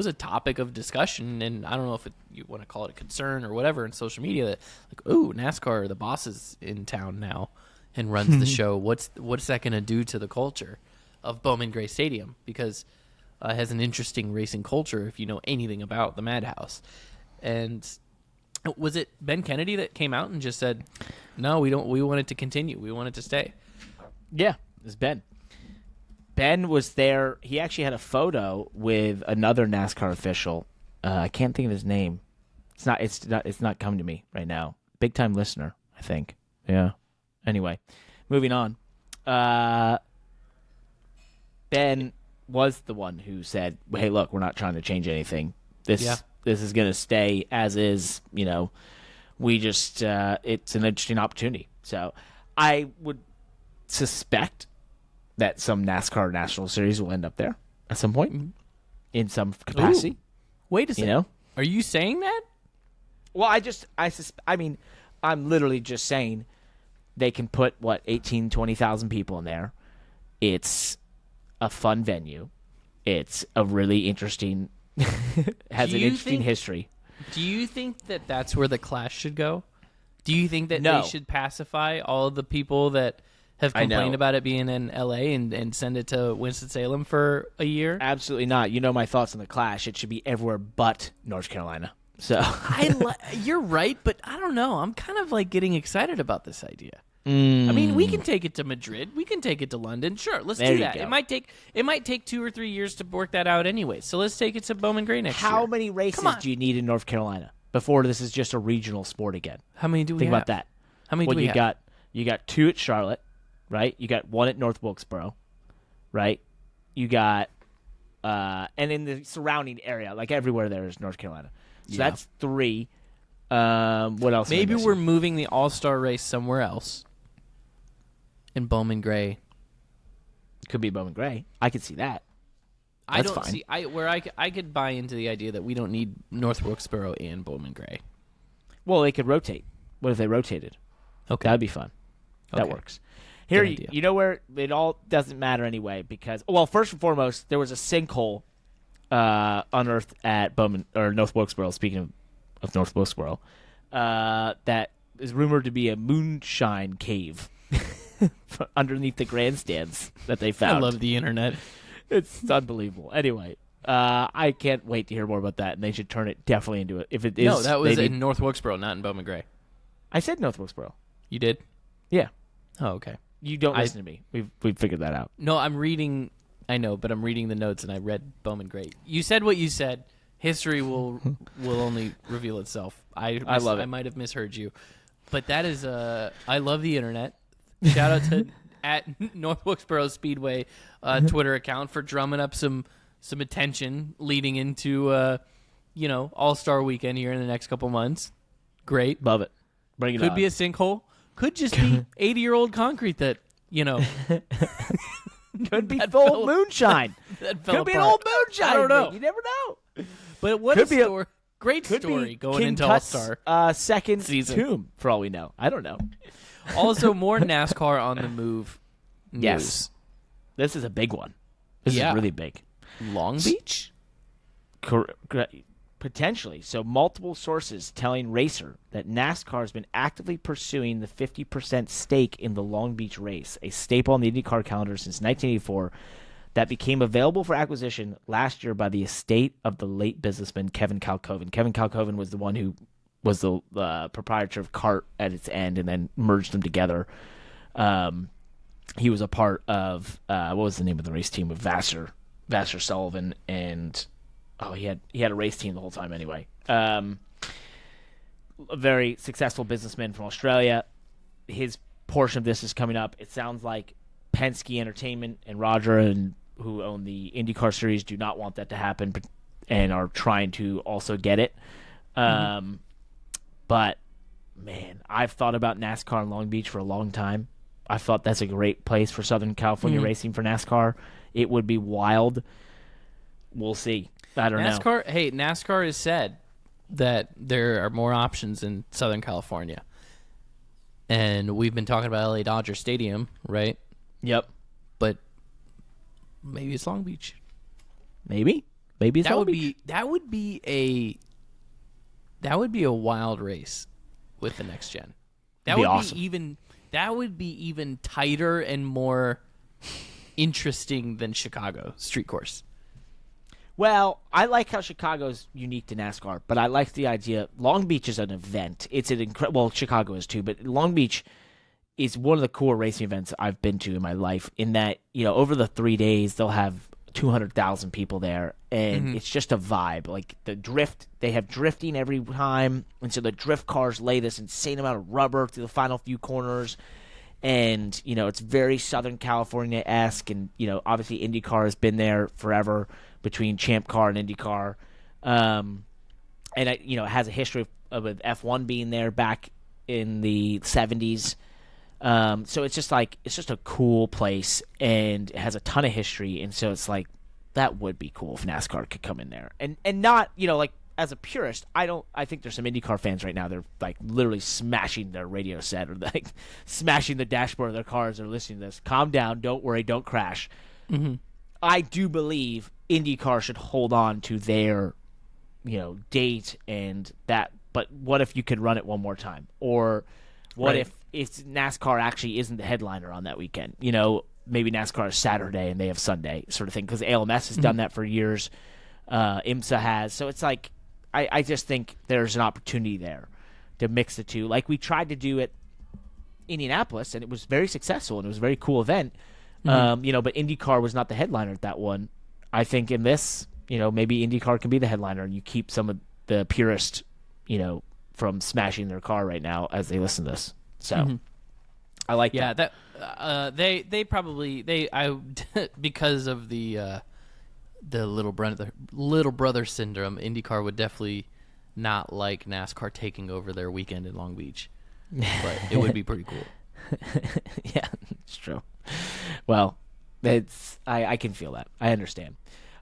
a topic of discussion, and I don't know if you want to call it a concern or whatever in social media, that NASCAR, the boss is in town now and runs the show. What's that going to do to the culture of Bowman Gray Stadium? Because it has an interesting racing culture if you know anything about the Madhouse. And was it Ben Kennedy that came out and just said, "No, we don't. We want it to continue. We want it to stay." Yeah, it's Ben. Ben was there. He actually had a photo with another NASCAR official. I can't think of his name. It's not coming to me right now. Big time listener, I think. Yeah. Anyway, moving on. Ben was the one who said, "Hey, look, we're not trying to change anything. This is going to stay as is. We just it's an interesting opportunity." So, I would suspect that some NASCAR National Series will end up there at some point in some capacity. Ooh. Wait a second. Are you saying that? Well, I'm literally just saying they can put 20,000 people in there. It's a fun venue. It's a really interesting has an interesting history. Do you think that that's where the Clash should go? Do you think that No. they should pacify all of the people that have complained about it being in LA and send it to Winston-Salem for a year? Absolutely not. You know my thoughts on the Clash. It should be everywhere but North Carolina. So you're right, but I don't know. I'm kind of like getting excited about this idea. I mean, we can take it to Madrid. We can take it to London. Sure, let's There do you that. go. It might take 2 or 3 years to work that out anyway. So let's take it to Bowman Gray next year. How many races do you need in North Carolina before this is just a regional sport again? How many do we Think have? about that. How many do we have? You got 2 at Charlotte, right? You got 1 at North Wilkesboro, right? You got and in the surrounding area, like everywhere there is North Carolina. So that's 3. What else? Maybe we're moving the All-Star race somewhere else. In Bowman Gray. Could be Bowman Gray. I could see that. I That's don't fine. see I could buy into the idea that we don't need North Wilkesboro and Bowman Gray. Well, they could rotate. What if they rotated? Okay. That'd be fun. That Okay. works. Here, Good idea. you know where it all doesn't matter anyway because, well, first and foremost, there was a sinkhole unearthed at Bowman or North Wilkesboro. Speaking of North Wilkesboro, that is rumored to be a moonshine cave underneath the grandstands that they found. I love the internet. It's unbelievable. Anyway, I can't wait to hear more about that, and they should turn it definitely into it. If it is, No, that was they in need- North Wilkesboro, not in Bowman Gray. I said North Wilkesboro. You did? Yeah, Oh, okay. you don't listen to me. We've figured that out. No, I'm reading. I know, but I'm reading the notes, and I read Bowman Gray. You said what you said. History will only reveal itself. I love it. I might have misheard you, but that is I love the internet. Shout out to at North Wilkesboro Speedway Twitter account for drumming up some attention leading into All-Star Weekend here in the next couple months. Great. Love it. Bring it Could on. be a sinkhole. Could just be 80-year-old concrete that Could be that full fell- moonshine. that fell Could be an apart. old moonshine. I don't know. You never know. But what Could a be a- story. Great Could story be going King into Tut's, All-Star. second season. tomb, for all we know. I don't know. Also, more NASCAR on the move news. Yes. This is a big one. This is really big. Long Beach? Potentially. So multiple sources telling Racer that NASCAR has been actively pursuing the 50% stake in the Long Beach race, a staple on the IndyCar calendar since 1984 that became available for acquisition last year by the estate of the late businessman Kevin Kalkoven. Kevin Kalkoven was the one who was the proprietor of CART at its end and then merged them together. He was a part of, what was the name of the race team with Vassar Sullivan, and he had a race team the whole time anyway. A very successful businessman from Australia. His portion of this is coming up. It sounds like Penske Entertainment and Roger, and who own the IndyCar series, do not want that to happen and are trying to also get it. But, man, I've thought about NASCAR in Long Beach for a long time. I thought that's a great place for Southern California racing for NASCAR. It would be wild. We'll see. I don't know. NASCAR has said that there are more options in Southern California. And we've been talking about LA Dodger Stadium, right? Yep. But maybe it's Long Beach. Maybe it's That Long would Beach. be a wild race with the next gen. That Be would awesome. That would be even tighter and more interesting than Chicago street course. Well, I like how Chicago's unique to NASCAR, but I like the idea. Long Beach is an event. It's an incredible. Well, Chicago is too, but Long Beach is one of the cooler racing events I've been to in my life, in that, over the 3 days, they'll have 200,000 people there, and it's just a vibe. Like the drift, they have drifting every time, and so the drift cars lay this insane amount of rubber through the final few corners, and it's very Southern California-esque, and obviously IndyCar has been there forever between Champ Car and IndyCar, and it has a history of F1 being there back in the 70s. So it's just a cool place, and it has a ton of history, and so it's like, that would be cool if NASCAR could come in there, and not, like, as a purist, I think there's some IndyCar fans right now, they're like literally smashing their radio set, or like smashing the dashboard of their cars. They're listening to this. Calm down, don't worry, don't crash. I do believe IndyCar should hold on to their, date and that, but what if you could run it one more time? Or what if NASCAR actually isn't the headliner on that weekend? Maybe NASCAR is Saturday and they have Sunday, sort of thing, because ALMS has done that for years. IMSA has. So it's like, I just think there's an opportunity there to mix the two. Like we tried to do at Indianapolis, and it was very successful, and it was a very cool event. But IndyCar was not the headliner at that one. I think in this, maybe IndyCar can be the headliner, and you keep some of the purists, from smashing their car right now as they listen to this. So I like that. They probably because of the little brother syndrome, IndyCar would definitely not like NASCAR taking over their weekend in Long Beach, but it would be pretty cool. Yeah, it's true. Well, I can feel that. I understand.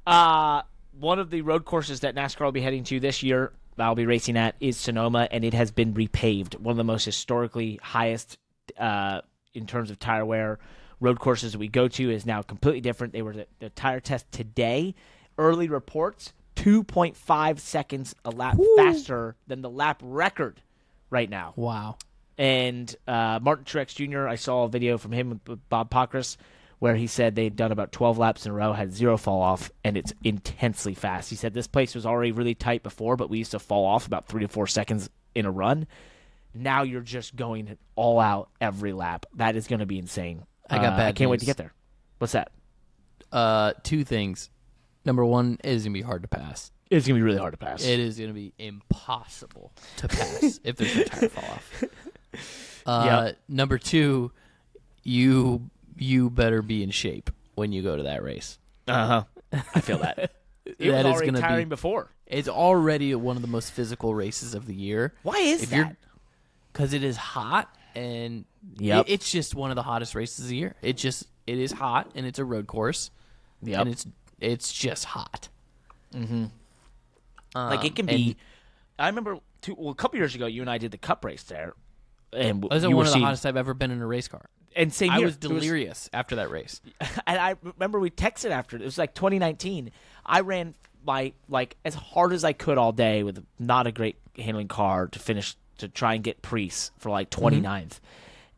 One of the road courses that NASCAR will be heading to this year, I'll be racing at, is Sonoma, and it has been repaved. One of the most historically highest in terms of tire wear road courses that we go to is now completely different. They were the tire test today. Early reports, 2.5 seconds a lap faster than the lap record right now. Wow. And Martin Truex Jr., I saw a video from him with Bob Pockrass where he said they'd done about 12 laps in a row, had zero fall off, and it's intensely fast. He said this place was already really tight before, but we used to fall off about 3 to 4 seconds in a run. Now you're just going all out every lap. That is going to be insane. I got bad I can't wait news. to get there. What's that? 2 things. Number 1, it is going to be hard to pass. It's going to be really hard to pass. It is going to be impossible to pass if there's a tire fall off. Number 2, you better be in shape when you go to that race. I feel that. It was already tiring before. It's already one of the most physical races of the year. Why is that? Because it is hot, and it's just one of the hottest races of the year. It is hot, and it's a road course, and it's just hot. Like it can be. I remember a couple years ago, you and I did the Cup race there, and it was one of the hottest I've ever been in a race car. And same I here. was delirious after that race. And I remember we texted after it. It was like 2019. I ran as hard as I could all day with not a great handling car to try and get Priest for like 29th.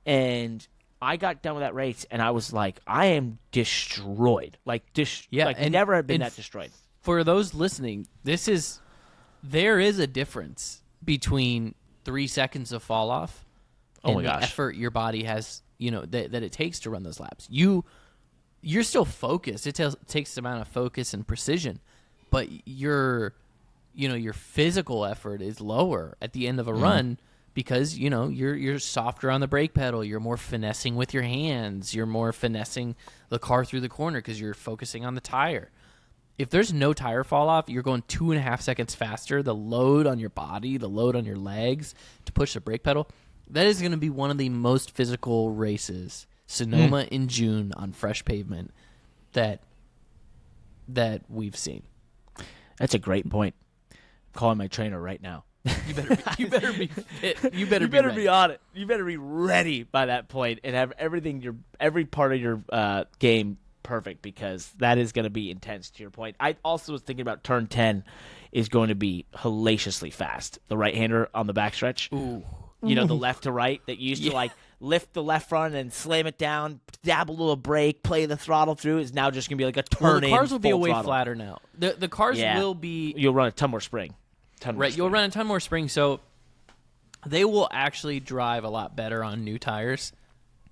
And I got done with that race, and I was like, I am destroyed. Never have been that destroyed. For those listening, there is a difference between 3 seconds of fall off and the effort your body has, that it takes to run those laps. You're still focused. It takes the amount of focus and precision, but your physical effort is lower at the end of a run because you're softer on the brake pedal. You're more finessing with your hands. You're more finessing the car through the corner because you're focusing on the tire. If there's no tire fall off, you're going 2.5 seconds faster. The load on your body, the load on your legs to push the brake pedal. That is going to be one of the most physical races, Sonoma in June on fresh pavement, that we've seen. That's a great point. I'm calling my trainer right now. You better be fit. You better be on it. You better be ready by that point and have every part of your game perfect, because that is going to be intense, to your point. I also was thinking about turn 10 is going to be hellaciously fast. The right-hander on the backstretch. Ooh. The left to right that you used to lift the left front and slam it down, dab a little brake, play the throttle through, is now just going to be like a turn in. The cars will be way throttle. Flatter now. The cars will be... You'll run a ton more spring. You'll run a ton more spring, so they will actually drive a lot better on new tires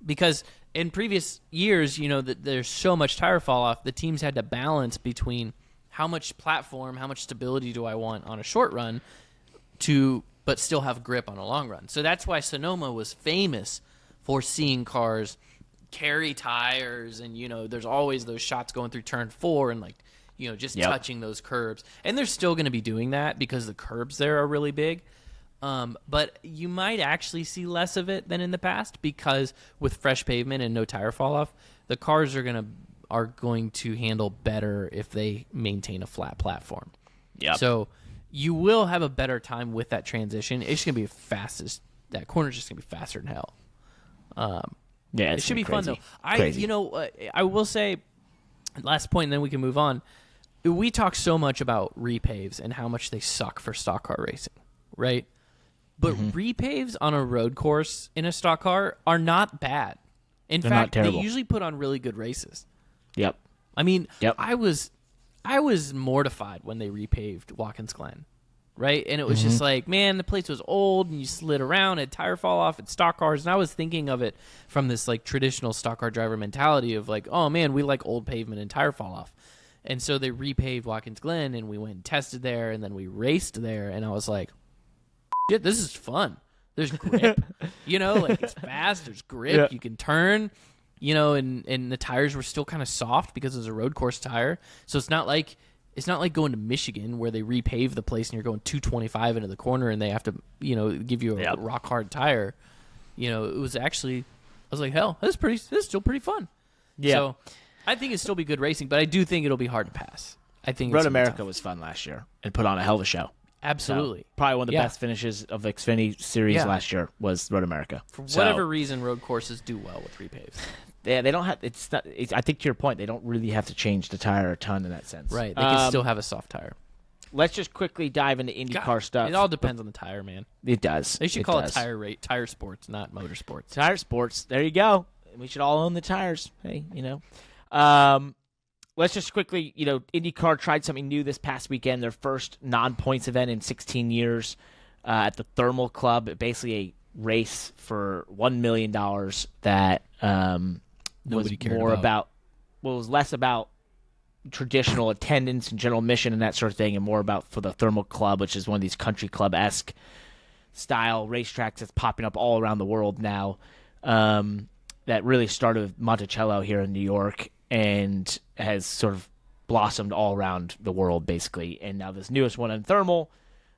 because in previous years, that there's so much tire fall off, the teams had to balance between how much platform, how much stability do I want on a short run but still have grip on a long run. So that's why Sonoma was famous for seeing cars carry tires, and there's always those shots going through turn 4 and just touching those curbs. And they're still going to be doing that because the curbs there are really big. But you might actually see less of it than in the past, because with fresh pavement and no tire fall off, the cars are going to handle better if they maintain a flat platform. Yeah. So you will have a better time with that transition. It's going to be fastest. That corner's just going to be faster than hell. It should be fun though. Crazy. I will say, last point, and then we can move on. We talk so much about repaves and how much they suck for stock car racing, right? But repaves on a road course in a stock car are not bad. In fact, they usually put on really good races. Yep. I mean, I was mortified when they repaved Watkins Glen, right? And it was just like, man, the place was old, and you slid around, had tire fall off at stock cars. And I was thinking of it from this traditional stock car driver mentality of oh man, we like old pavement and tire fall off. And so they repaved Watkins Glen, and we went and tested there, and then we raced there, and I was like, shit, this is fun. There's grip, it's fast. There's grip. Yeah. You can turn, and the tires were still kind of soft because it was a road course tire. So it's not like going to Michigan where they repave the place and you're going 225 into the corner and they have to, give you a rock hard tire. It was actually, I was like, hell, this is still pretty fun. Yeah. So I think it'll still be good racing, but I do think it'll be hard to pass. I think Road America was fun last year and put on a hell of a show. Absolutely. So, probably one of the best finishes of the Xfinity series last year was Road America. For whatever reason, road courses do well with repaves. Yeah, they don't have. I think to your point, they don't really have to change the tire a ton in that sense. Right. They can still have a soft tire. Let's just quickly dive into IndyCar stuff. It all depends on the tire, man. It does. They should call it tire sports, not motorsports. Tire sports. There you go. We should all own the tires. Hey, let's just quickly, IndyCar tried something new this past weekend. Their first non-points event in 16 years at the Thermal Club. Basically a race for $1 million that nobody cared was less about traditional attendance and general mission and that sort of thing, and more about for the Thermal Club, which is one of these country club-esque style racetracks that's popping up all around the world now. That really started with Monticello here in New York and has sort of blossomed all around the world, basically. And now this newest one in Thermal,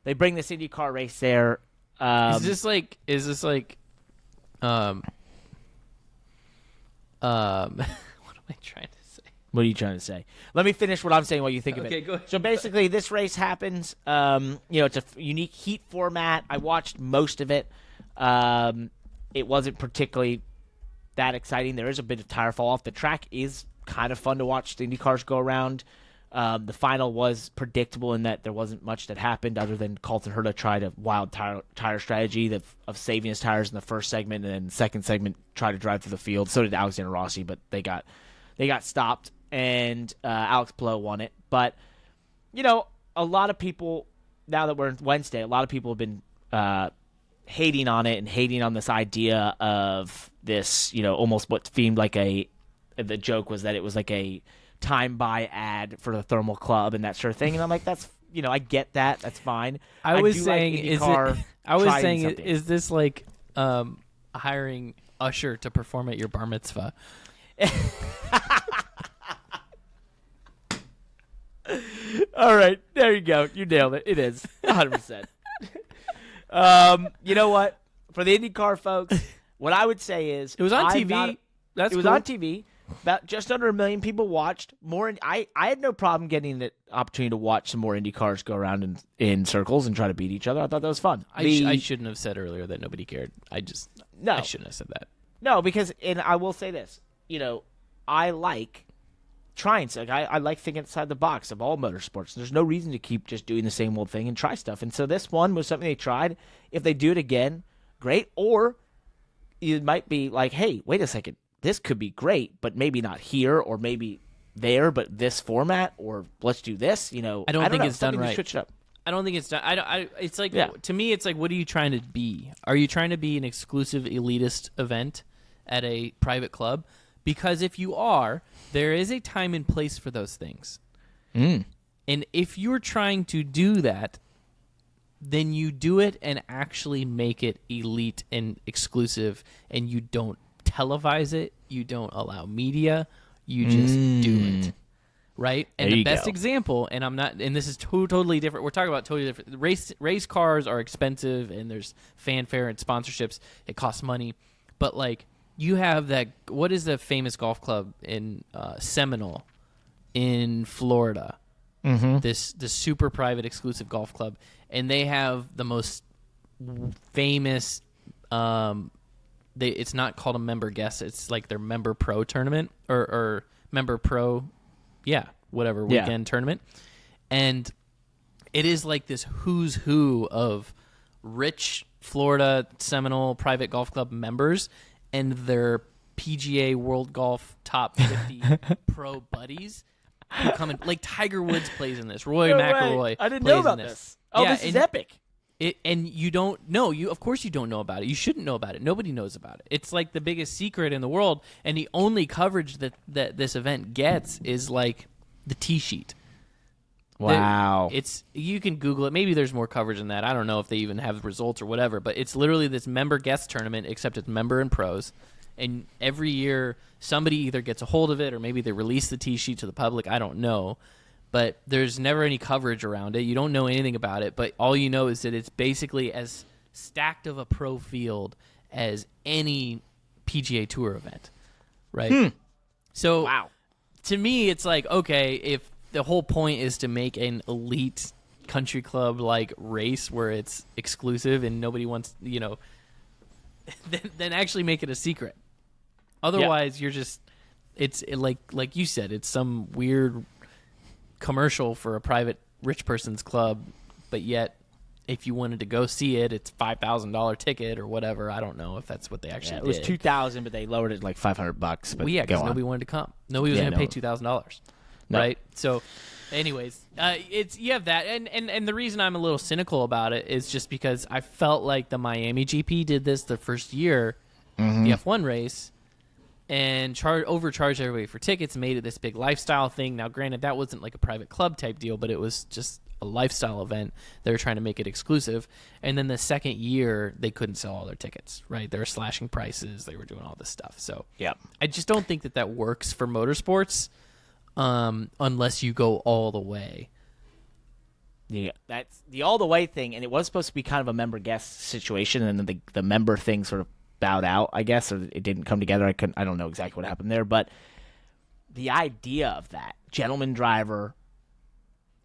they bring this IndyCar race there. Is this like what am I trying to say? What are you trying to say? Let me finish what I'm saying while you think of it. Okay, go ahead. So basically, this race happens. It's a unique heat format. I watched most of it. It wasn't particularly that exciting. There is a bit of tire fall off. The track is kind of fun to watch the Indy cars go around. The final was predictable in that there wasn't much that happened other than Colton Herta tried a wild tire strategy of saving his tires in the first segment, and then the second segment tried to drive through the field. So did Alexander Rossi, but they got stopped, and Alex Palou won it. But a lot of people, now that we're in Wednesday, a lot of people have been hating on it and hating on this idea of this, almost what seemed like the joke was that it was like a time buy ad for the Thermal Club and that sort of thing. And I'm like, that's, I get that. That's fine. I was saying, is this like hiring Usher to perform at your bar mitzvah? All right, there you go. You nailed it. It is 100%. You know what? For the IndyCar folks, what I would say is it was on TV. It was on TV. About just under 1 million people watched. I had no problem getting the opportunity to watch some more Indy cars go around in circles and try to beat each other. I thought that was fun. I shouldn't have said earlier that nobody cared. I shouldn't have said that. No, because I will say this. I like trying stuff. I like thinking outside the box of all motorsports. There's no reason to keep just doing the same old thing and try stuff. And so this one was something they tried. If they do it again, great. Or it might be like, hey, wait a second. This could be great, but maybe not here, or maybe there, but this format, or let's do this. I don't think it's done right. Switch it up. I don't think it's done. It's like to me, it's like, what are you trying to be? Are you trying to be an exclusive elitist event at a private club, because if you are, there is a time and place for those things. And if you're trying to do that, then you do it and actually make it elite and exclusive, and you don't televise it, you don't allow media, you just do it. Right? And the best example, and this is totally different. We're talking about totally different. Race cars are expensive, and there's fanfare and sponsorships. It costs money. But, like, you have that, what is the famous golf club in Seminole in Florida? This super private exclusive golf club. And they have the most famous, it's not called a member guest. It's like their member pro tournament or member pro, weekend tournament. And it is like this who's who of rich Florida Seminole private golf club members and their PGA World Golf top 50 pro buddies who come in. Like Tiger Woods plays in this. Roy McIlroy I didn't plays know about in this. Oh, this is epic. And you don't know. Of course you don't know about it. You shouldn't know about it. Nobody knows about it. It's like the biggest secret in the world, and the only coverage that this event gets is like the tee sheet. Wow. You can Google it. Maybe there's more coverage than that. I don't know if they even have results or whatever, but it's literally this member guest tournament, except it's member and pros. And every year somebody either gets a hold of it or maybe they release the tee sheet to the public. I don't know. But there's never any coverage around it. You don't know anything about it, but all you know is that it's basically as stacked of a pro field as any PGA Tour event, right? So to me, it's like, okay, if the whole point is to make an elite country club like race where it's exclusive and nobody wants, then actually make it a secret. Otherwise, you're just, it's like you said, it's some weird commercial for a private rich person's club, but yet if you wanted to go see it, it's $5,000 ticket or whatever. I don't know if that's what they actually did. It was $2,000, but they lowered it like $500. But because nobody wanted to come. Nobody was going to pay $2,000, right? So, anyways, you have that, and the reason I'm a little cynical about it is just because I felt like the Miami GP did this the first year, the F1 race, and overcharged everybody for tickets, made it this big lifestyle thing. Now, granted, that wasn't like a private club type deal, but it was just a lifestyle event. They were trying to make it exclusive. And then the second year, they couldn't sell all their tickets, right? They were slashing prices. They were doing all this stuff. So I just don't think that works for motorsports unless you go all the way. Yeah, that's the all the way thing. And it was supposed to be kind of a member guest situation, and then the member thing sort of bowed out, I guess, or it didn't come together. I don't know exactly what happened there, but the idea of that gentleman driver,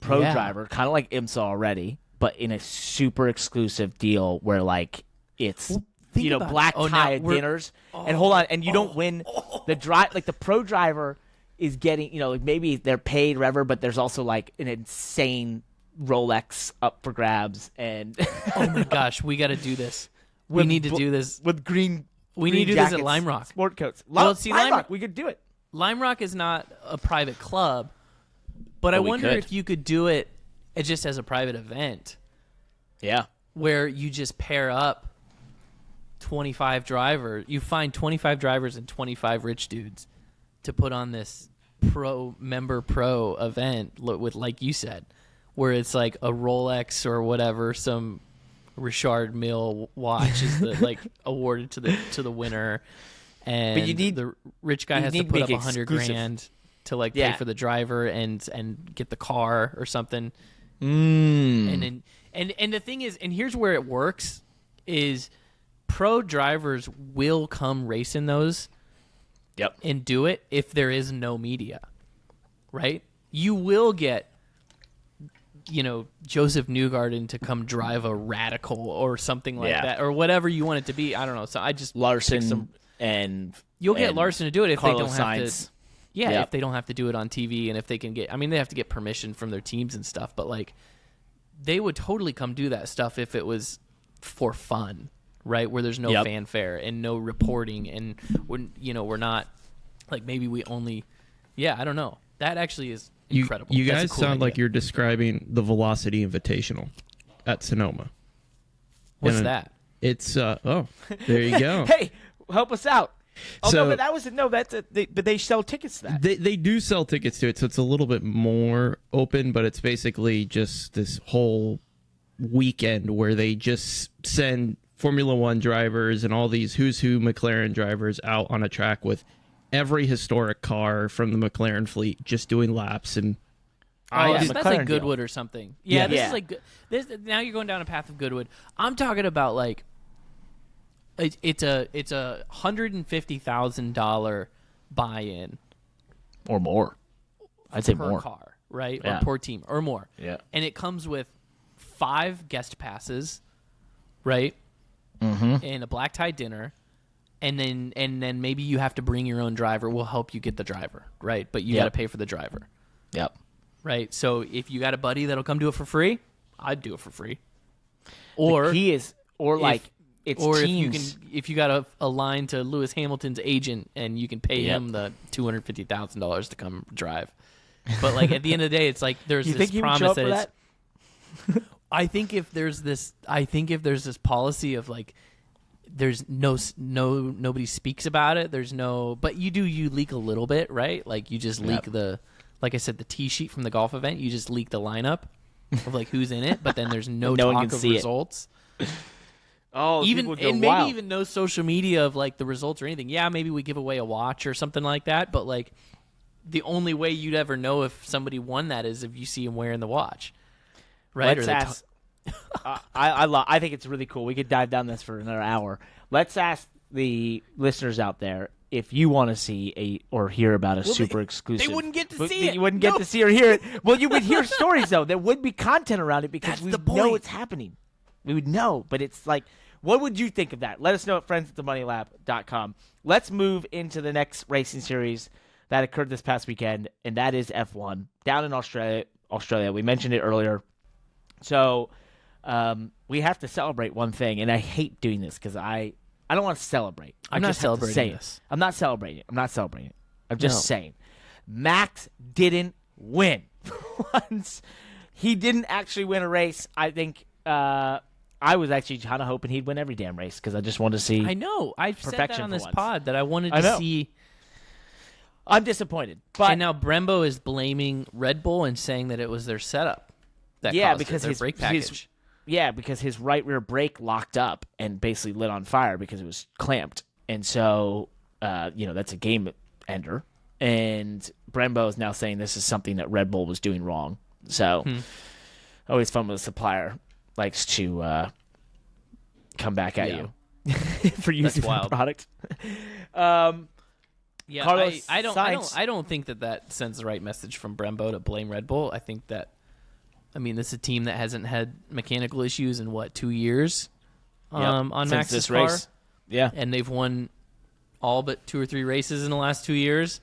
pro driver, kind of like IMSA already, but in a super exclusive deal where like it's black tie at dinners, and hold on, and you don't win the drive. Like the pro driver is getting, like maybe they're paid whatever, but there's also like an insane Rolex up for grabs, and oh my gosh, we got to do this. We need to do this with green. We need to do this at Lime Rock. Sport coats. Well, see, Lime Rock, we could do it. Lime Rock is not a private club, but I wonder if you could do it just as a private event. Yeah. Where you just pair up 25 drivers. You find 25 drivers and 25 rich dudes to put on this member pro event with, like you said, where it's like a Rolex or whatever, some Richard Mille watch is awarded to the winner, and but the rich guy has to put up $100,000 to pay for the driver and get the car or something. And the thing is, and here's where it works, is pro drivers will come race in those and do it if there is no media, right? You will get Joseph Newgarden to come drive a Radical or something like that, or whatever you want it to be. I don't know. So I just Larson you'll get Larson to do it if Carlos they don't have Sainz. to. If they don't have to do it on TV, and if they can get, they have to get permission from their teams and stuff. But they would totally come do that stuff if it was for fun, right? Where there's no fanfare and no reporting, and we're not maybe we only. I don't know. That actually is incredible. You That's guys a cool sound idea. like you're describing the Velocity Invitational at Sonoma. What's that? It's there you go. Hey, help us out. Oh So no, but that was but they sell tickets to that. they do sell tickets to it, so it's a little bit more open, but it's basically just this whole weekend where they just send Formula One drivers and all these who's who McLaren drivers out on a track with every historic car from the McLaren fleet, just doing laps and. That's McLaren like deal. Goodwood or something. Yeah, this Yeah. is like this. Now you're going down a path of Goodwood. I'm talking about like it's a $150,000 buy-in Or more. I'd say per more. car, right? Yeah. Or per team or more. Yeah. And it comes with 5 guest passes, right? Mm-hmm. And a black tie dinner. And then maybe you have to bring your own driver. We'll help you get the driver, right? But you Yep. got to pay for the driver. Yep. Right, so if you got a buddy that'll come do it for free, I'd do it for free. Or it's teams. if you got a line to Lewis Hamilton's agent and you can pay him the $250,000 to come drive. But like at the end of the day, it's like there's You this think he would promise show up that for it's. that? I think if there's this policy of like, there's nobody speaks about it. There's no, but you leak a little bit, right? Like you just leak like I said, the tee sheet from the golf event. You just leak the lineup of like who's in it, but then there's no No one talk can of see it. results. Oh, Even people go and maybe wild. even no social media of like the results or anything. Yeah, maybe we give away a watch or something like that. But like the only way you'd ever know if somebody won that is if you see him wearing the watch, right? Let's Or ask. I think it's really cool. We could dive down this for another hour. Let's ask the listeners out there if you want to see or hear about a super exclusive. they wouldn't get to But see it. You wouldn't get to see or hear it. Well, you would hear stories though. There would be content around it because That's we the would know point. it's happening. We would know, but it's like, what would you think of that? Let us know at friendsatthemoneylab.com. Let's move into the next racing series that occurred this past weekend, and that is F1 down in Australia. We mentioned it earlier. So we have to celebrate one thing, and I hate doing this because I don't want to celebrate. I'm not just have to say celebrating it. this. I'm not celebrating it. I'm just No. saying. Max didn't win. Once he didn't actually win a race. I think I was actually kind of hoping he'd win every damn race because I just wanted to see. I know. I've said that Perfection on for this once. pod that I wanted I to know. see. I'm disappointed, but And now Brembo is blaming Red Bull and saying that it was their setup that caused because their brake package. because his right rear brake locked up and basically lit on fire because it was clamped, and so that's a game ender. And Brembo is now saying this is something that Red Bull was doing wrong. So always fun when a supplier likes to come back at you for using the wild. product. Yeah, Carlos I Sainz. don't think that sends the right message from Brembo to blame Red Bull. I think that, this is a team that hasn't had mechanical issues in 2 years on Since Max's this car, race. Yeah, and they've won all but 2 or 3 races in the last 2 years.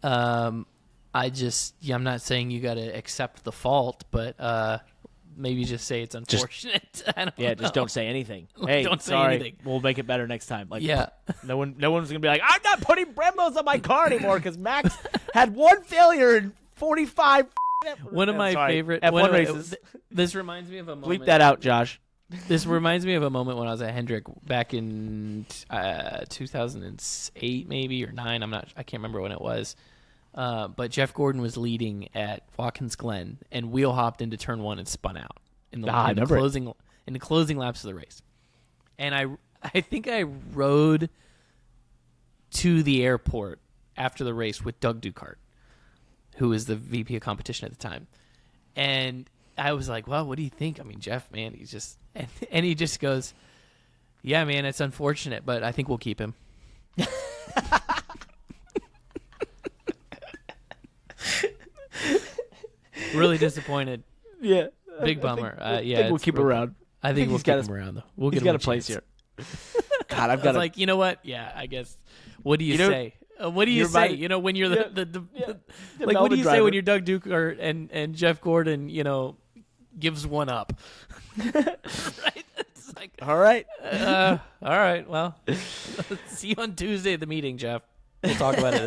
I'm not saying you got to accept the fault, but maybe just say it's unfortunate. I don't know. just don't say anything. Hey, Don't say sorry, anything. we'll make it better next time. Like, Yeah. no one's gonna be like, I'm not putting Brembos on my car anymore because Max had one failure in 45. One of my favorite F1 races. This reminds me of a moment. Bleep that out, Josh. This reminds me of a moment when I was at Hendrick back in 2008, maybe or 9. I can't remember when it was. But Jeff Gordon was leading at Watkins Glen and wheel hopped into turn 1 and spun out in the closing laps of the race. And I think I rode to the airport after the race with Doug Ducart, who was the VP of competition at the time. And I was like, well, what do you think? Jeff, man, he's just... And he just goes, yeah, man, it's unfortunate, but I think we'll keep him. Really disappointed. Yeah, Big bummer. I think we'll keep him around. I think we'll he's keep got him around, though. We'll He's give got him a place chance. here. God, I've I got was like, you know what? Yeah, I guess. What do you say? What do you you're say? right. When you're The like, what do you say driver. when you're Doug Duke and Jeff Gordon, gives one up? Right? It's like, All right. all right. Well, see you on Tuesday at the meeting, Jeff. We'll talk about it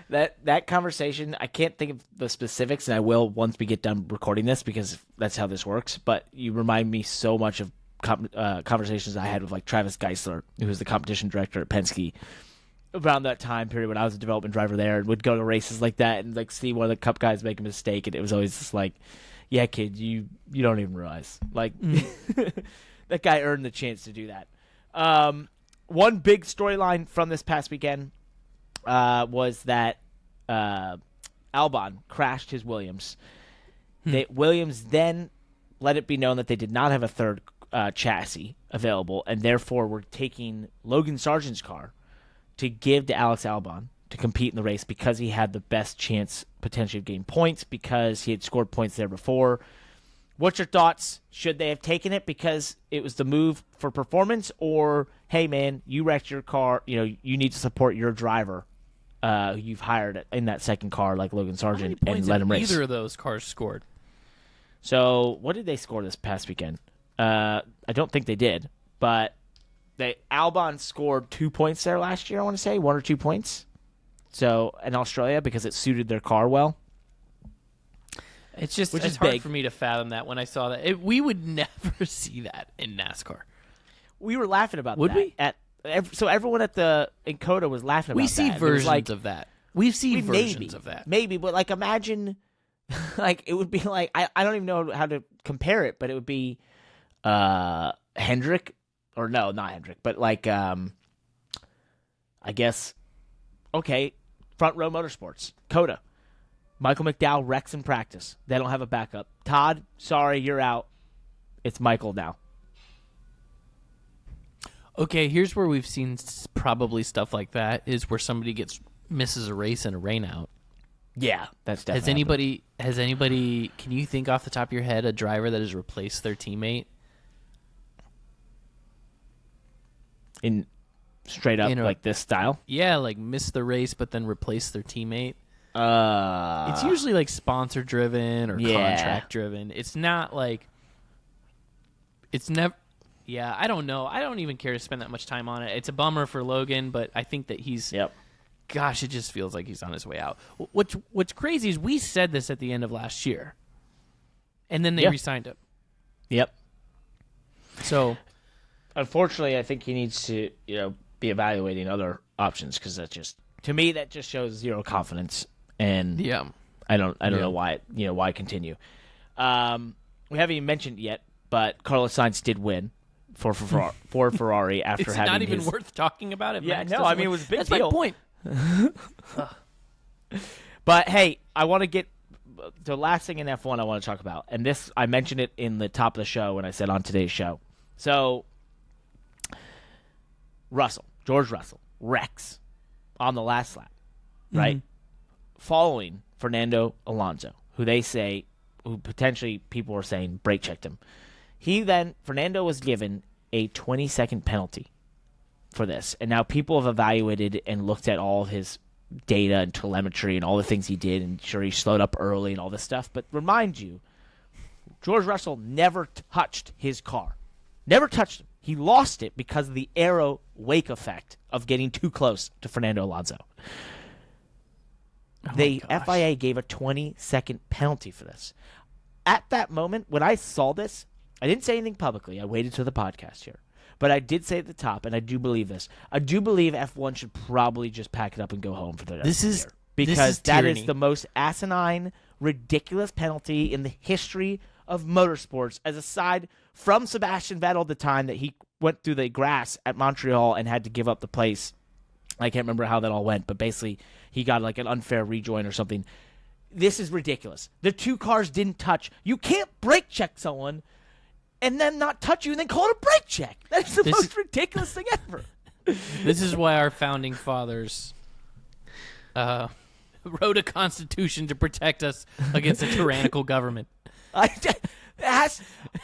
then. That conversation, I can't think of the specifics, and I will once we get done recording this because that's how this works. But you remind me so much of conversations I had with like Travis Geisler, who was the competition director at Penske around that time period when I was a development driver there, and would go to races like that and like see one of the Cup guys make a mistake, and it was always just like, yeah, kid, you don't even realize. Like, that guy earned the chance to do that. One big storyline from this past weekend was that Albon crashed his Williams. Williams then let it be known that they did not have a third chassis available, and therefore were taking Logan Sargeant's car to give to Alex Albon to compete in the race because he had the best chance potentially of getting points because he had scored points there before. What's your thoughts? Should they have taken it because it was the move for performance, or, hey, man, you wrecked your car, you need to support your driver who you've hired in that second car like Logan Sargeant and let him race? Either of those cars scored. So what did they score this past weekend? I don't think they did, but Albon scored 2 points there last year, I want to say, 1 or 2 points. So in Australia because it suited their car well. It's just Which it's is hard big. for me to fathom that when I saw that. We would never see that in NASCAR. We were laughing about Would that. we? So everyone in COTA was laughing about that. We see And it was versions like, of that. We see versions of that. Maybe, but like imagine, like it would be like I don't even know how to compare it, but it would be Hendrick, or no, not Hendrick, but like I guess Front Row Motorsports, COTA. Michael McDowell wrecks in practice. They don't have a backup. Todd, sorry, you're out. It's Michael now. Okay, here's where we've seen probably stuff like that is where somebody misses a race in a rainout. Yeah, that's definitely Has anybody? Can you think off the top of your head a driver that has replaced their teammate in straight up like this style? Yeah, like missed the race but then replaced their teammate. It's It's usually like sponsor driven or contract driven. It's not like it's never. Yeah, I don't know. I don't even care to spend that much time on it. It's a bummer for Logan, but I think that he's. Yep. Gosh, it just feels like he's on his way out. What's crazy is we said this at the end of last year, and then they re-signed him. Yep. So, unfortunately, I think he needs to be evaluating other options because to me that just shows zero confidence. And I don't know why why continue. We haven't even mentioned it yet, but Carlos Sainz did win for Ferrari after it's having not even worth talking about it. Yeah, Max no, I mean it was a big That's deal. my point. But hey, I want to get the last thing in F1 I want to talk about, and this I mentioned it in the top of the show when I said on today's show. So George Russell wrecks on the last lap, right? Mm-hmm. Following Fernando Alonso, who potentially people were saying brake checked him. Fernando was given a 20-second penalty for this. And now people have evaluated and looked at all of his data and telemetry and all the things he did, and sure, he slowed up early and all this stuff. But remind you, George Russell never touched his car. Never touched him. He lost it because of the aero wake effect of getting too close to Fernando Alonso. The FIA gave a 20-second penalty for this. At that moment, when I saw this, I didn't say anything publicly. I waited to the podcast here. But I did say at the top, and I do believe this. I do believe F1 should probably just pack it up and go home for the rest of the year. Because that is the most asinine, ridiculous penalty in the history of motorsports, as aside from Sebastian Vettel, the time that he went through the grass at Montreal and had to give up the place. I can't remember how that all went, but basically he got like an unfair rejoin or something. This is ridiculous. The two cars didn't touch. You can't brake check someone and then not touch you and then call it a brake check. That's the most ridiculous thing ever. This is why our founding fathers wrote a constitution to protect us against a tyrannical government. I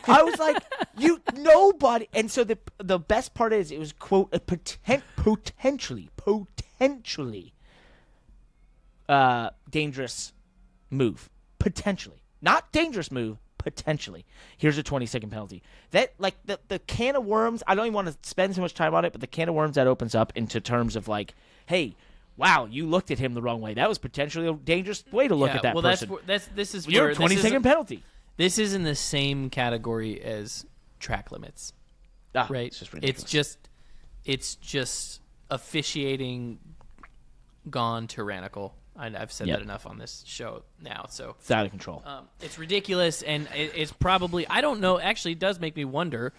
was like, nobody. And so the best part is it was, quote, a potentially dangerous move. Potentially. Not dangerous move, potentially. Here's a 20-second penalty. That, like, the can of worms, I don't even want to spend so much time on it, but the can of worms that opens up into terms of, like, hey, wow, you looked at him the wrong way. That was potentially a dangerous way to look at that person. This is your 20-second penalty. This is in the same category as track limits. right? It's just ridiculous. It's just officiating gone tyrannical. I've said that enough on this show now. So it's out of control. It's ridiculous, and it's probably, I don't know. Actually, it does make me wonder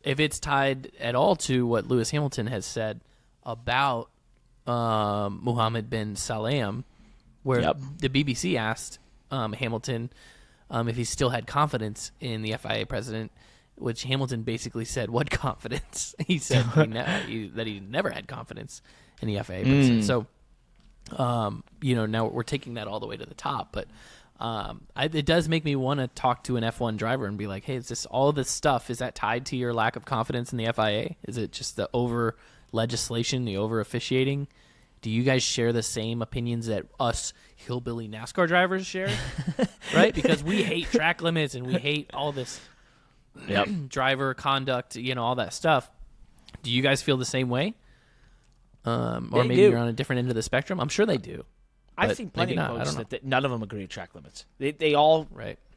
if it's tied at all to what Lewis Hamilton has said about Mohammed bin Salem, where the BBC asked Hamilton if he still had confidence in the FIA president, which Hamilton basically said, "What confidence?" He said that he never had confidence in the FIA president. So, now we're taking that all the way to the top. But it does make me want to talk to an F1 driver and be like, "Hey, is this all this stuff? Is that tied to your lack of confidence in the FIA? Is it just the over legislation, the over officiating? Do you guys share the same opinions that us hillbilly NASCAR drivers share?" Right? Because we hate track limits and we hate all this driver conduct, all that stuff. Do you guys feel the same way? Or maybe you're on a different end of the spectrum? I'm sure they do. I've seen plenty of folks that none of them agree with track limits. They all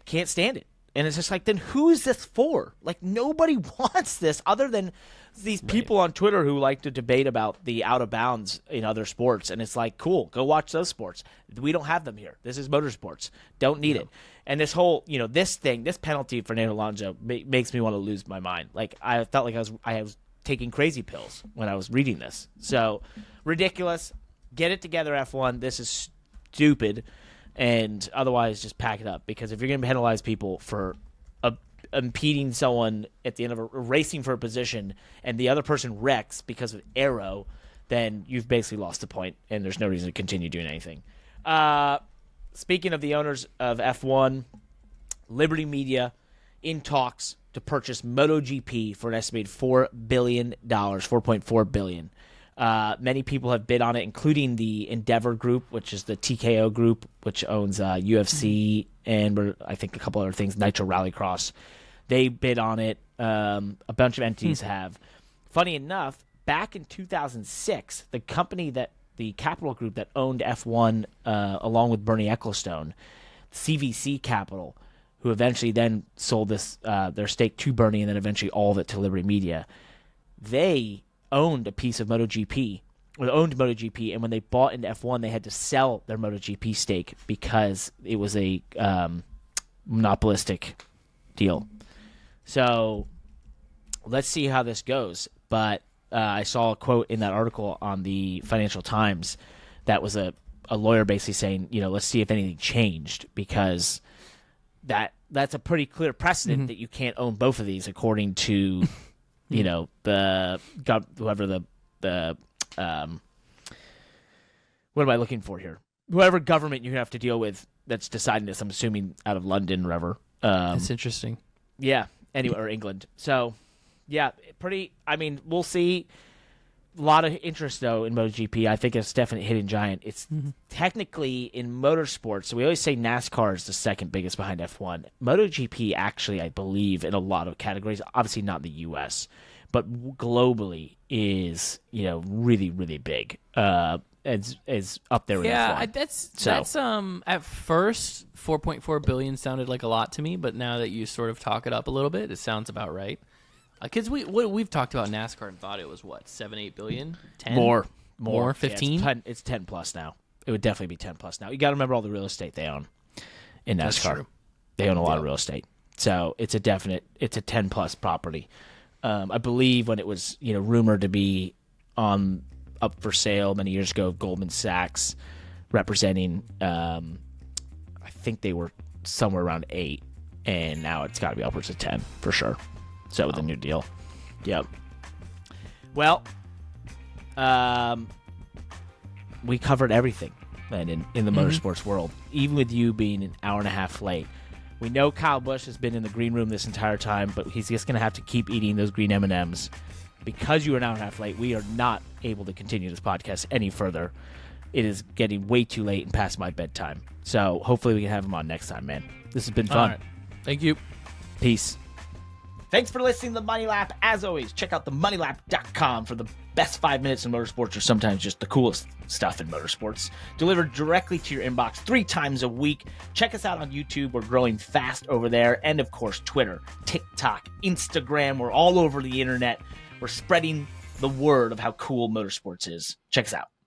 can't stand it. And it's just like, then who is this for? Like, nobody wants this other than these people on Twitter who like to debate about the out of bounds in other sports. And it's like, cool, go watch those sports. We don't have them here. This is motorsports. Don't need it. And this whole, this penalty for Fernando Alonso makes me want to lose my mind. Like, I felt like I was taking crazy pills when I was reading this. So, ridiculous. Get it together, F1. This is stupid. And otherwise, just pack it up. Because if you're going to penalize people for impeding someone at the end of racing for a position and the other person wrecks because of arrow, then you've basically lost the point, and there's no reason to continue doing anything. Speaking of the owners of F1, Liberty Media in talks to purchase MotoGP for an estimated $4 billion, $4.4 billion. Many people have bid on it, including the Endeavor Group, which is the TKO Group, which owns UFC and I think a couple other things, Nitro Rallycross. They bid on it. A bunch of entities have. Funny enough, back in 2006, the Capital Group that owned F1 along with Bernie Ecclestone, CVC Capital, who eventually then sold their stake to Bernie and then eventually all of it to Liberty Media, they owned a piece of MotoGP, and when they bought into F1, they had to sell their MotoGP stake because it was a monopolistic deal. So let's see how this goes. But I saw a quote in that article on the Financial Times that was a lawyer basically saying, let's see if anything changed, because that's a pretty clear precedent that you can't own both of these according to what am I looking for here? Whoever government you have to deal with that's deciding this. I'm assuming out of London or whatever. That's interesting. Yeah, anyway, or England. So, yeah, we'll see. A lot of interest, though, in MotoGP. I think it's definitely a hidden giant. It's technically in motorsports. So we always say NASCAR is the second biggest behind F1. MotoGP, actually, I believe, in a lot of categories, obviously not in the U.S., but globally is, really, really big. Is up there with F1. That's at first, $4.4 billion sounded like a lot to me, but now that you sort of talk it up a little bit, it sounds about right. Because we've talked about NASCAR and thought it was, what, 7-8 billion? 10? More 15? Yeah, it's 10 plus now. It would definitely be 10 plus now. You got to remember all the real estate they own in NASCAR. That's true. They own a lot of real estate. So it's a 10 plus property. I believe when it was, rumored to be up for sale many years ago, Goldman Sachs representing, I think they were somewhere around 8, and now it's got to be upwards of 10 for sure. So with the new deal. Yep. Well, we covered everything, man, in the motorsports world, even with you being an hour and a half late. We know Kyle Busch has been in the green room this entire time, but he's just going to have to keep eating those green M&Ms. Because you are an hour and a half late, we are not able to continue this podcast any further. It is getting way too late and past my bedtime. So hopefully we can have him on next time, man. This has been fun. All right. Thank you. Peace. Thanks for listening to the Money Lap. As always, check out themoneylap.com for the best 5 minutes in motorsports, or sometimes just the coolest stuff in motorsports, delivered directly to your inbox 3 times a week. Check us out on YouTube. We're growing fast over there. And of course, Twitter, TikTok, Instagram. We're all over the internet. We're spreading the word of how cool motorsports is. Check us out.